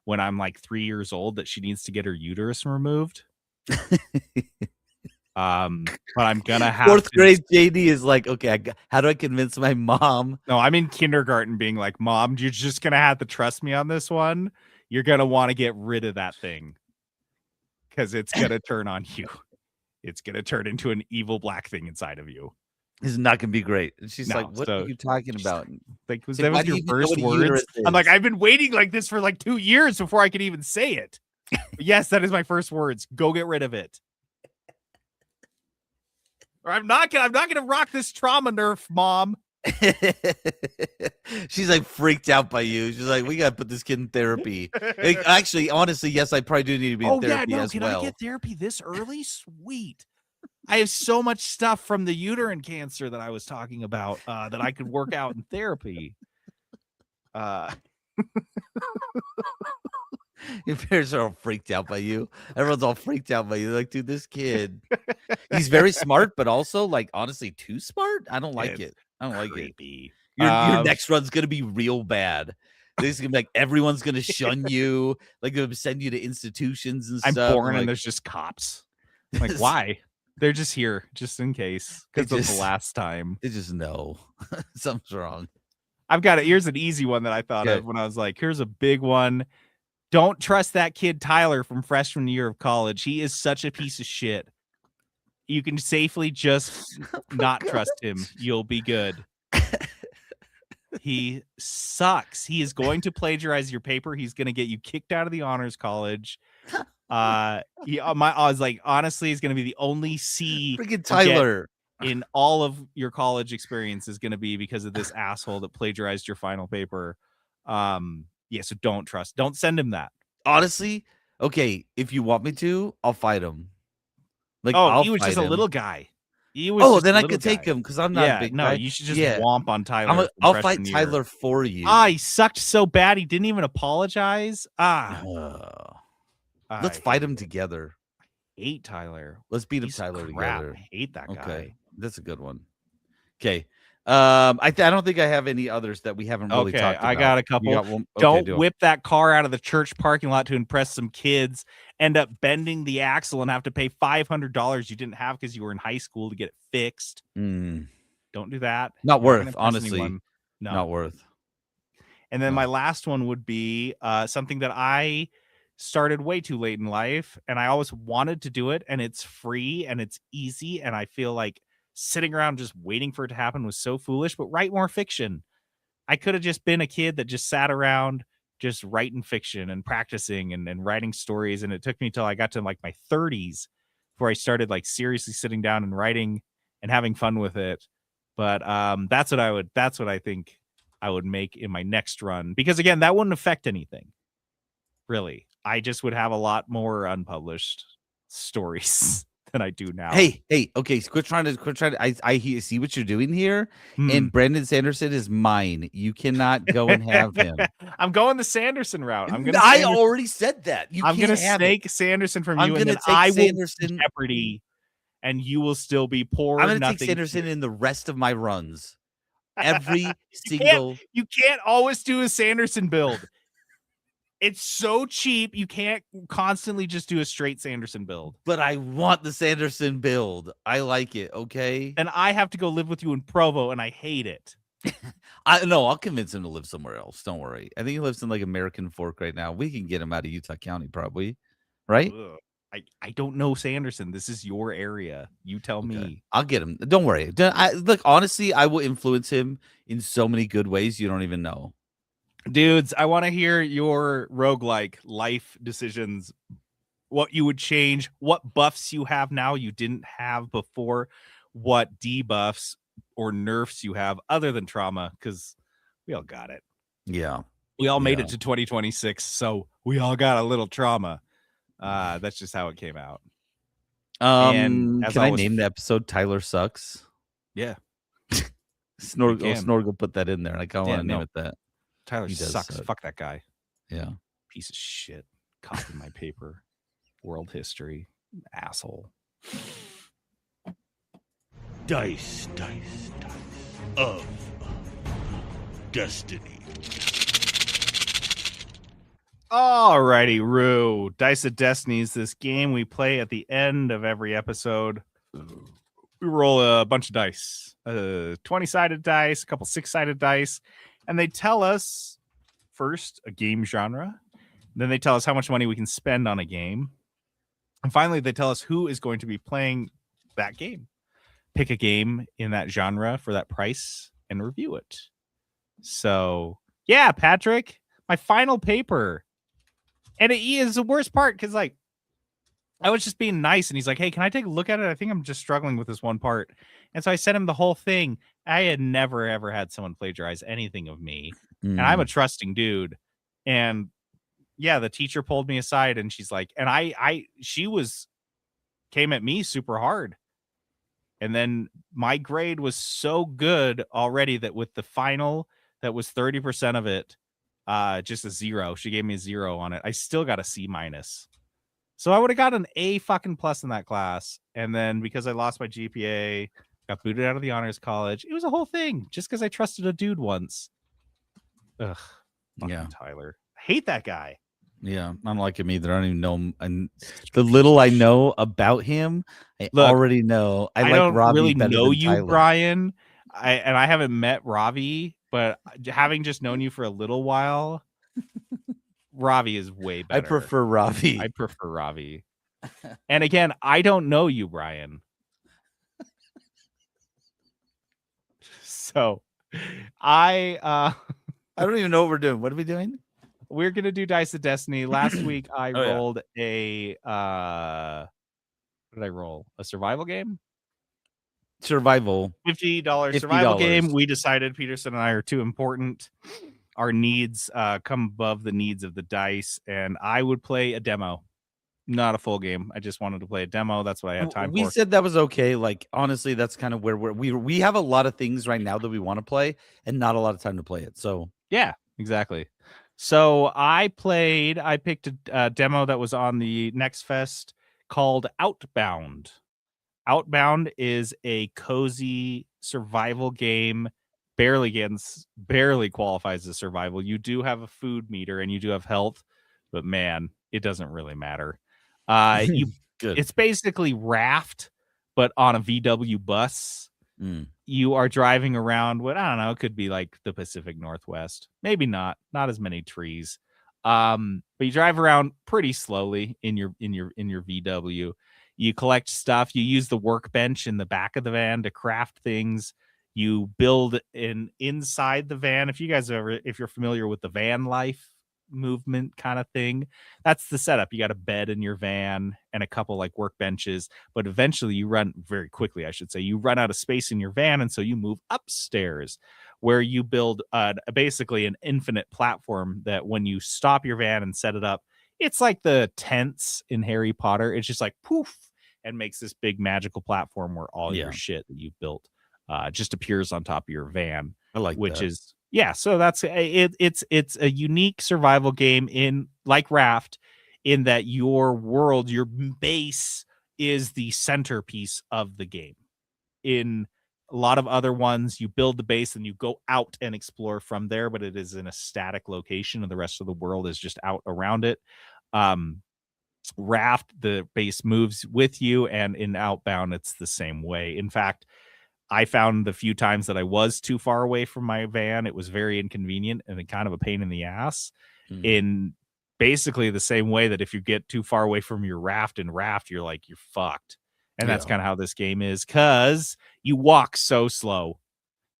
when I'm like 3 years old that she needs to get her uterus removed. But I'm gonna have Fourth grade JD is like, okay, how do I convince my mom? No, I'm in kindergarten being like, Mom, you're just gonna have to trust me on this one. You're gonna want to get rid of that thing because it's gonna turn on you. It's gonna turn into an evil black thing inside of you. This is not gonna be great. And she's No, like, what so are you talking about? Like, Like, that why was do you your even know first what a words? uterus I'm like, is? I've been waiting like this for like 2 years before I could even say it. But yes, that is my first words. Go get rid of it. Or I'm not gonna rock this trauma nerf, Mom. She's like freaked out by you. She's like, we gotta put this kid in therapy. Like, actually, honestly, yes, I probably do need to be in therapy as can well. I get therapy this early? Sweet. I have so much stuff from the uterine cancer that I was talking about that I could work out in therapy. Your parents are all freaked out by you. Everyone's all freaked out by you. They're like, dude, this kid, he's very smart, but also like honestly too smart. I don't like it. I don't like it. Creepy. Your next run's gonna be real bad. This is gonna be like everyone's gonna shun you, like they'll send you to institutions and I'm stuff. born and like, there's just cops. Like, why? They're just here, just in case. Because They of the just- last time. they just know something's wrong. I've got it. Here's an easy one that I thought Okay. of when I was like, here's a big one. Don't trust that kid Tyler from freshman year of college. He is such a piece of shit. You can safely just not trust him. You'll be good. He sucks. He is going to plagiarize your paper. He's going to get you kicked out of the honors college. I was like, honestly, he's going to be the only C Freaking you get Tyler. in all of your college experience is going to be because of this asshole that plagiarized your final paper. Yeah, so don't send him that. Honestly, okay, if you want me to, I'll fight him. Like, Oh, I'll he was just fight a him. little guy. He was Oh, just then a I little could take guy. him because I'm not Yeah, a big no, guy. you should just Yeah. womp on Tyler. from I'll fight freshman year. Tyler for you. He sucked so bad he didn't even apologize. Let's fight him together. Hate Tyler. Let's beat up He's Tyler crap. together. I hate that guy. Okay, that's a good one. Okay, I don't think I have any others that we haven't really Okay, talked about. I got a You couple. got one? Okay, Don't do it. whip that car out of the church parking lot to impress some kids. End up bending the axle and have to pay $500 you didn't have because you were in high school to get it fixed. Mm, Don't do that. not You're not gonna worth, impress honestly. anyone. No. Not worth. And then No. my last one would be something that I started way too late in life, and I always wanted to do it, and it's free and it's easy, and I feel like sitting around just waiting for it to happen was so foolish. But write more fiction. I could have just been a kid that just sat around just writing fiction and practicing and writing stories, and it took me till I got to like my 30s before I started like seriously sitting down and writing and having fun with it. But that's what I think I would make in my next run, because again, that wouldn't affect anything really. I just would have a lot more unpublished stories than I do now. Hey, okay, so quit trying to. I see what you're doing here, and Brandon Sanderson is mine. You cannot go and have him. I'm going the Sanderson route. I already said that. I'm going to snake Sanderson from you, and then I will Sanderson Jeopardy, and you will still be poor. I'm going to take Sanderson in the rest of my runs. Every single. You can't always do a Sanderson build. It's so cheap. You can't constantly just do a straight Sanderson build. But I want the Sanderson build. I like it. Okay. And I have to go live with you in Provo, and I hate it. I'll convince him to live somewhere else. Don't worry. I think he lives in like American Fork right now. We can get him out of Utah County, probably. Right? Ugh. I don't know Sanderson. This is your area. You tell me. I'll get him. Don't worry. Look, honestly, I will influence him in so many good ways you don't even know. Dudes, I want to hear your roguelike life decisions. What you would change, what buffs you have now you didn't have before, what debuffs or nerfs you have other than trauma, because we all got it. Yeah. We all made it to 2026, so we all got a little trauma. That's just how it came out. And can I name the episode Tyler Sucks? Yeah. Snorgle put that in there, and I kind of want to name it that. Tyler sucks. Fuck that guy. Yeah. Piece of shit. Copy my paper. World history. Asshole. Dice of Destiny. Alrighty, Rue. Dice of Destiny is this game we play at the end of every episode. We roll a bunch of dice. 20-sided dice, a couple 6-sided dice. And they tell us first a game genre. Then they tell us how much money we can spend on a game. And finally, they tell us who is going to be playing that game. Pick a game in that genre for that price and review it. So, yeah, Patrick, my final paper. And it is the worst part because, like, I was just being nice. And he's like, hey, can I take a look at it? I think I'm just struggling with this one part. And so I sent him the whole thing. I had never, ever had someone plagiarize anything of me. And I'm a trusting dude. And yeah, the teacher pulled me aside and she's like, and she came at me super hard. And then my grade was so good already that with the final, that was 30% of it, just a 0. She gave me a 0 on it. I still got a C-. So I would have got an A fucking plus in that class. And then because I lost my GPA, got booted out of the honors college. It was a whole thing just because I trusted a dude once. Ugh. Yeah. Tyler. I hate that guy. Yeah. I don't like him either. I don't even know him. And the little I know about him, I already know. I like don't Ravi really better know than you, Tyler. Brian. I haven't met Ravi, but having just known you for a little while, Ravi is way better. I prefer Ravi. And again, I don't know you, Brian. So I don't even know what we're doing. What are we doing? We're gonna do Dice of Destiny. Last week I rolled a what did I roll? A survival game? Survival. $50 survival game. We decided Peterson and I are too important. Our needs come above the needs of the dice, and I would play a demo, not a full game. I just wanted to play a demo. That's what I had time for. We said that was okay. Like, honestly, that's kind of where we have a lot of things right now that we want to play and not a lot of time to play it. So yeah, exactly. So I picked a demo that was on the Next Fest called Outbound. Outbound is a cozy survival game. Barely qualifies as survival. You do have a food meter and you do have health, but man, it doesn't really matter. It's basically Raft, but on a VW bus. You are driving around what I don't know, it could be like the Pacific Northwest. Maybe not as many trees. But you drive around pretty slowly in your VW. You collect stuff, you use the workbench in the back of the van to craft things. You build inside the van. If you're familiar with the van life movement kind of thing, that's the setup. You got a bed in your van and a couple like workbenches, but eventually you run out of space in your van, and so you move upstairs where you build basically an infinite platform that when you stop your van and set it up, it's like the tents in Harry Potter. It's just like poof, and makes this big magical platform where all your shit that you've built just appears on top of your van. I like which that. is so that's it. It's a unique survival game in like Raft, in that your world, your base is the centerpiece of the game. In a lot of other ones, you build the base and you go out and explore from there, but it is in a static location and the rest of the world is just out around it. Raft, the base moves with you, and in Outbound, it's the same way. In fact, I found the few times that I was too far away from my van, it was very inconvenient and kind of a pain in the ass. In basically the same way that if you get too far away from your raft in Raft, you're fucked. And that's kind of how this game is, because you walk so slow,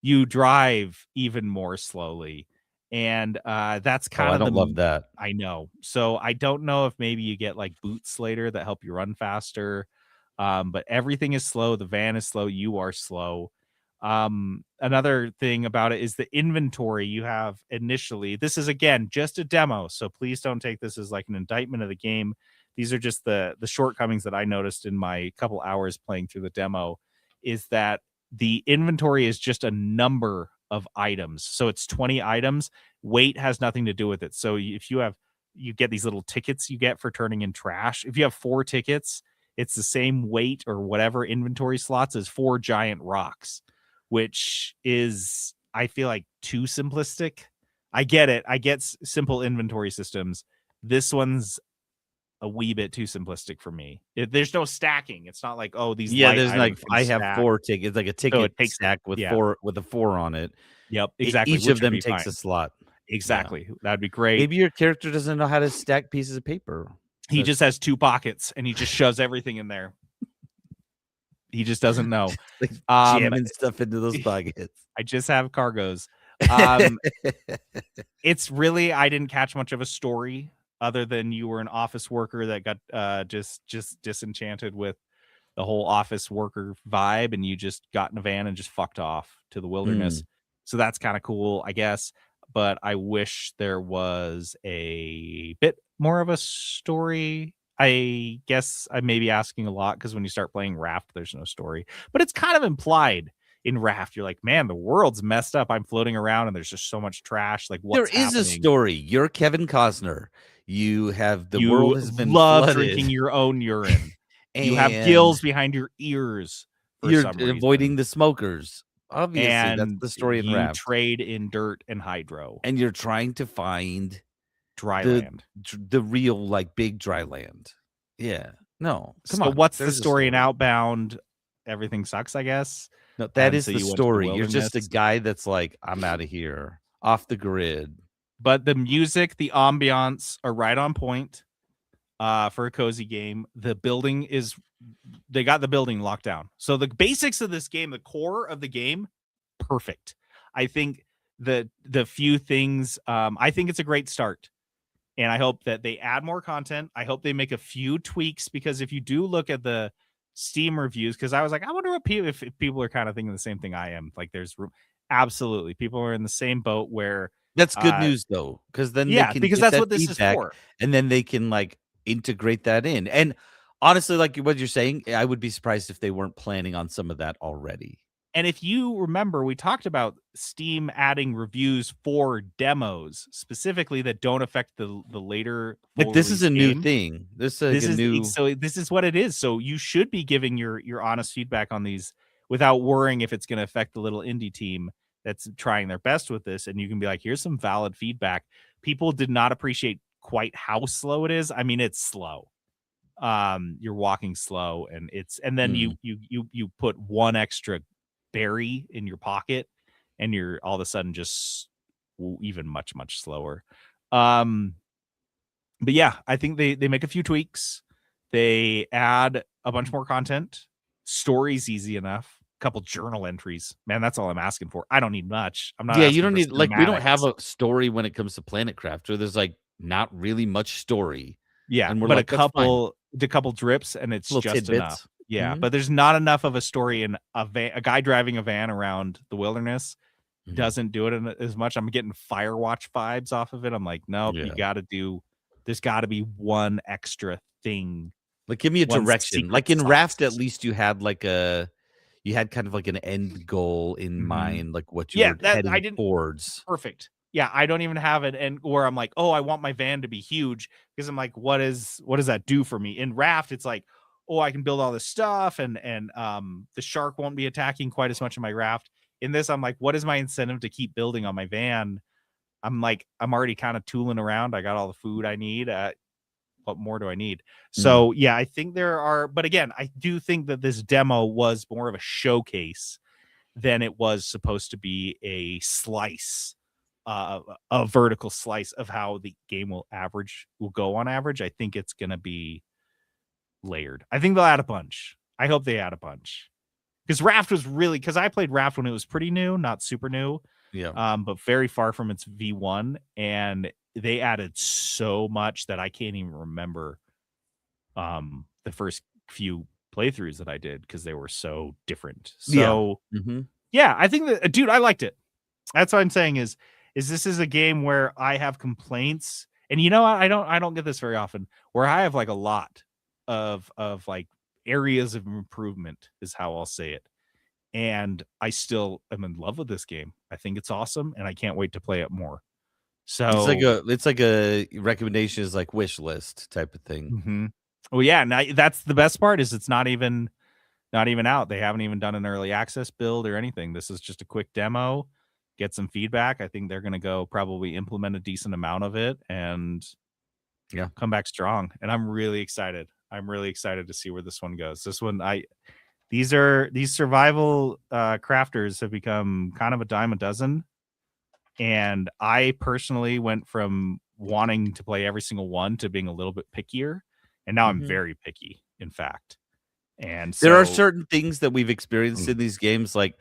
you drive even more slowly, and that's kind of I don't love that. I know. So I don't know if maybe you get like boots later that help you run faster. But everything is slow. The van is slow. You are slow. Another thing about it is the inventory you have initially. This is, again, just a demo, so please don't take this as like an indictment of the game. These are just the shortcomings that I noticed in my couple hours playing through the demo, is that the inventory is just a number of items. So it's 20 items. Weight has nothing to do with it. So if you get these little tickets you get for turning in trash. If you have 4 tickets, it's the same weight or whatever inventory slots as 4 giant rocks, which is, I feel like, too simplistic. I get it. I get simple inventory systems. This one's a wee bit too simplistic for me. There's no stacking. It's not like, oh, these there's like I stack. have 4 tickets, like a ticket stack with 4 with a 4 on it. Yep, exactly. Each of them takes a slot. Exactly. That'd be great. Maybe your character doesn't know how to stack pieces of paper. He just has 2 pockets and he just shoves everything in there. He just doesn't know. Like jamming stuff into those pockets. I just have cargos. It's really, I didn't catch much of a story other than you were an office worker that got just disenchanted with the whole office worker vibe, and you just got in a van and just fucked off to the wilderness. So that's kind of cool, I guess. But I wish there was a bit more of a story. I guess I may be asking a lot, because when you start playing Raft, there's no story. But it's kind of implied in Raft. You're like, man, the world's messed up. I'm floating around and there's just so much trash. Like, what's there is happening? A story. You're Kevin Costner. You have you world has been love flooded. Drinking your own urine. And you have gills behind your ears. You're avoiding the smokers. Obviously, and that's the story in Raft. You trade in dirt and hydro, and you're trying to find dry land, the real like big dry land. Yeah, no, come on. What's the story in Outbound? Everything sucks, I guess. No, that is the story. You're just a guy that's like, I'm out of here, off the grid. But the music, the ambiance are right on point for a cozy game. The building they got the building locked down. So the basics of this game, the core of the game, perfect. I think the few things, I think it's a great start. And I hope that they add more content. I hope they make a few tweaks, because if you do look at the Steam reviews, because I was like, I wonder what if people are kind of thinking the same thing I am. Like, there's absolutely people are in the same boat where that's good news though, because then they can because that's what this is for, and then they can like integrate that in. And honestly, like what you're saying, I would be surprised if they weren't planning on some of that already. And if you remember, we talked about Steam adding reviews for demos specifically that don't affect the later. Like, this is a new thing. So this is what it is. So you should be giving your honest feedback on these without worrying if it's going to affect the little indie team that's trying their best with this. And you can be like, here's some valid feedback. People did not appreciate quite how slow it is. I mean, it's slow. You're walking slow, and then you put one extra berry in your pocket and you're all of a sudden just even much slower. But yeah, I think they make a few tweaks. They add a bunch more content. Story's easy enough. A couple journal entries, man, that's all I'm asking for. I don't need much. I'm not. You don't need, like, we don't have a story when it comes to Planet Crafter. There's like not really much story. Yeah, and we're but like, a couple drips, and it's little just tidbits. enough. Yeah, but there's not enough of a story in a guy driving a van around the wilderness doesn't do it as much. I'm getting Firewatch vibes off of it. I'm like, nope, there's got to be one extra thing Like, give me a One direction. secret Like in Raft, at sauce. least you had kind of like an end goal in Mhm. mind, like what you Yeah, were that I heading didn't. towards. Perfect. Yeah, I don't even have it, and where I'm like, oh, I want my van to be huge because I'm like, what does that do for me? In Raft, it's like, oh, I can build all this stuff, and the shark won't be attacking quite as much in my raft. In this, I'm like, what is my incentive to keep building on my van? I'm like, I'm already kind of tooling around. I got all the food I need. What more do I need? So yeah, I think there are, but again, I do think that this demo was more of a showcase than it was supposed to be a slice, a vertical slice of how the game will go on average. I think it's gonna be layered. I think they'll add a bunch. I hope they add a bunch. Because Raft was really, because I played Raft when it was pretty new, not super new, Yeah. but very far from its V1, and they added so much that I can't even remember the first few playthroughs that I did because they were so different. So yeah, I think that, dude, I liked it. That's what I'm saying is this is a game where I have complaints, and you know what? I don't get this very often, where I have like a lot of like areas of improvement is how I'll say it. And I still am in love with this game. I think it's awesome, and I can't wait to play it more. So It's like a recommendation is like wish list type of thing. Mhm. Well, yeah, now that's the best part is it's not even out. They haven't even done an early access build or anything. This is just a quick demo, get some feedback. I think they're going to go probably implement a decent amount of it and come back strong. And I'm really excited. I'm really excited to see where this one goes. This one, these survival crafters have become kind of a dime a dozen. And I personally went from wanting to play every single one to being a little bit pickier. And now I'm very picky, in fact. And so, there are certain things that we've experienced in these games, like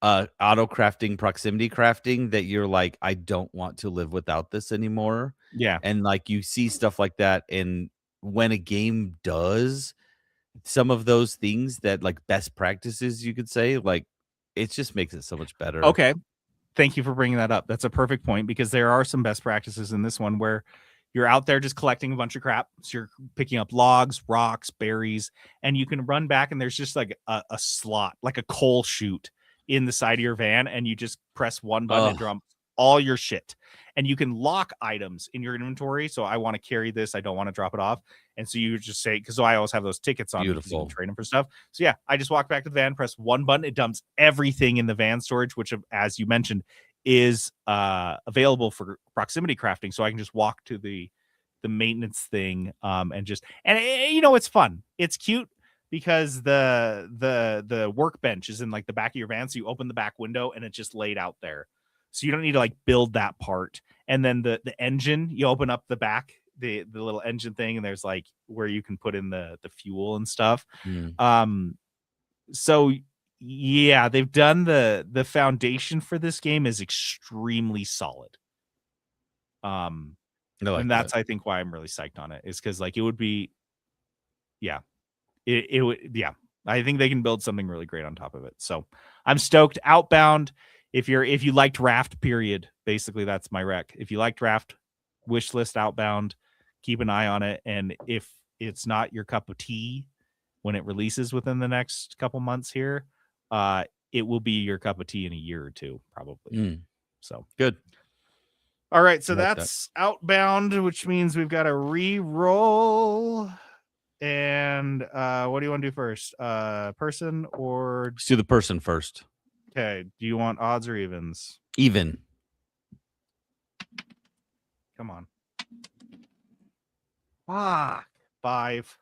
auto crafting, proximity crafting, that you're like, I don't want to live without this anymore. Yeah. And like you see stuff like that. And when a game does some of those things that like best practices, you could say, like it just makes it so much better. Okay. Thank you for bringing that up. That's a perfect point because there are some best practices in this one where you're out there just collecting a bunch of crap. So you're picking up logs, rocks, berries, and you can run back and there's just like a slot, like a coal chute in the side of your van. And you just press one button and dump all your shit. And you can lock items in your inventory. So I want to carry this. I don't want to drop it off. And so you just say, because I always have those tickets on. Beautiful. You can trade them for stuff. So yeah, I just walk back to the van, press one button. It dumps everything in the van storage, which, as you mentioned, is available for proximity crafting. So I can just walk to the maintenance thing and you know, it's fun. It's cute because the workbench is in like the back of your van. So you open the back window and it's just laid out there. So you don't need to like build that part. And then the engine, you open up the back, the little engine thing, and there's like where you can put in the fuel and stuff. So yeah, they've done the foundation for this game is extremely solid. And that's I think why I'm really psyched on it is because like it would be, it would, I think they can build something really great on top of it. So I'm stoked. Outbound, if you liked Raft, period, basically that's my rec. If you liked Raft, wish list Outbound, keep an eye on it. And if it's not your cup of tea when it releases within the next couple months here, it will be your cup of tea in a year or two, probably. So good. All right, so that's Outbound, which means we've got a re-roll. And what do you want to do first? Person or let's do the person first. Okay. Do you want odds or evens? Even. Come on. Fuck. 5.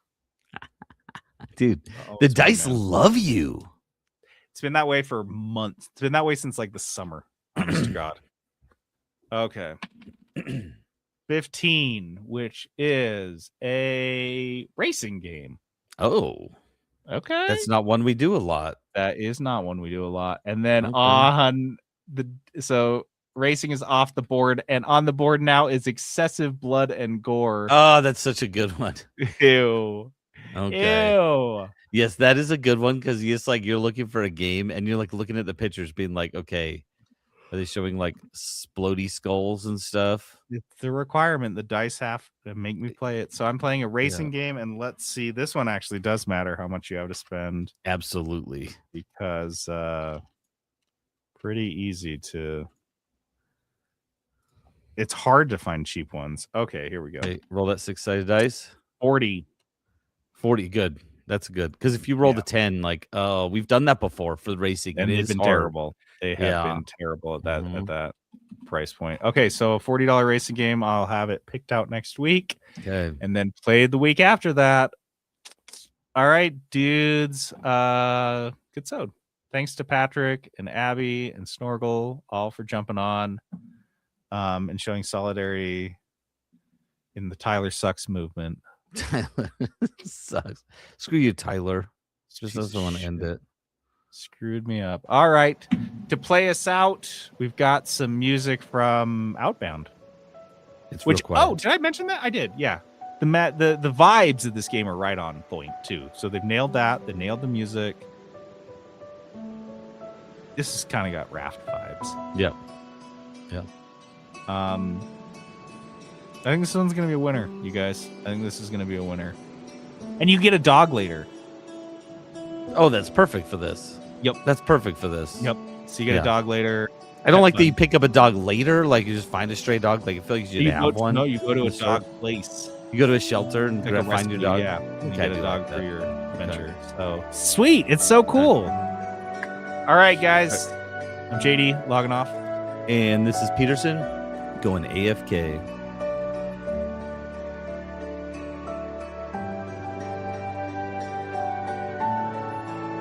Dude, the dice love you. It's been that way for months. It's been that way since like the summer. Honest to God. Okay. 15, which is a racing game. Oh. Okay. That's not one we do a lot. That is not one we do a lot. And then on so racing is off the board, and on the board now is excessive blood and gore. Oh, that's such a good one. Ew. Okay. Ew. Yes, that is a good one because it's like you're looking for a game and you're like looking at the pictures being like, okay, Are they showing like splody skulls and stuff? It's the requirement. The dice have to make me play it. So I'm playing a racing game, and let's see. This one actually does matter how much you have to spend Absolutely. because pretty easy to. It's hard to find cheap ones. Okay, here we go. Okay, roll that 6-sided dice. 40. 40, good. That's good. Because if you roll the 10, like, we've done that before for the racing, And it they've is been hard. terrible. They have been terrible at that price point. Okay, so a $40 racing game. I'll have it picked out next week, Okay. and then played the week after that. All right, dudes. Good sode. Thanks to Patrick and Abby and Snorgle all for jumping on, and showing solidarity in the Tyler Sucks movement. Tyler sucks. Screw you, Tyler. Just doesn't want to end it. Screwed me up. All right. To play us out, we've got some music from Outbound. It's Which, real quiet. oh, did I mention that? I did. Yeah. The vibes of this game are right on point too. So they've nailed that. They nailed the music. This has kind of got Raft vibes. Yeah. I think this one's gonna be a winner, you guys. I think this is gonna be a winner. And you get a dog later. Oh, that's perfect for this. Yep. That's perfect for this. Yep. So you get Yeah. a dog later. I don't Have like that fun. you pick up a dog later. Like you just find a stray dog. Like I feel like you should have one. No, you go to a in the store. dog place. You go to a shelter and Like a find your rescue, dog. Yeah. And you Okay, get I a do dog like for that. your adventure. So sweet. It's so cool. All right, guys. I'm JD logging off. And this is Peterson going AFK.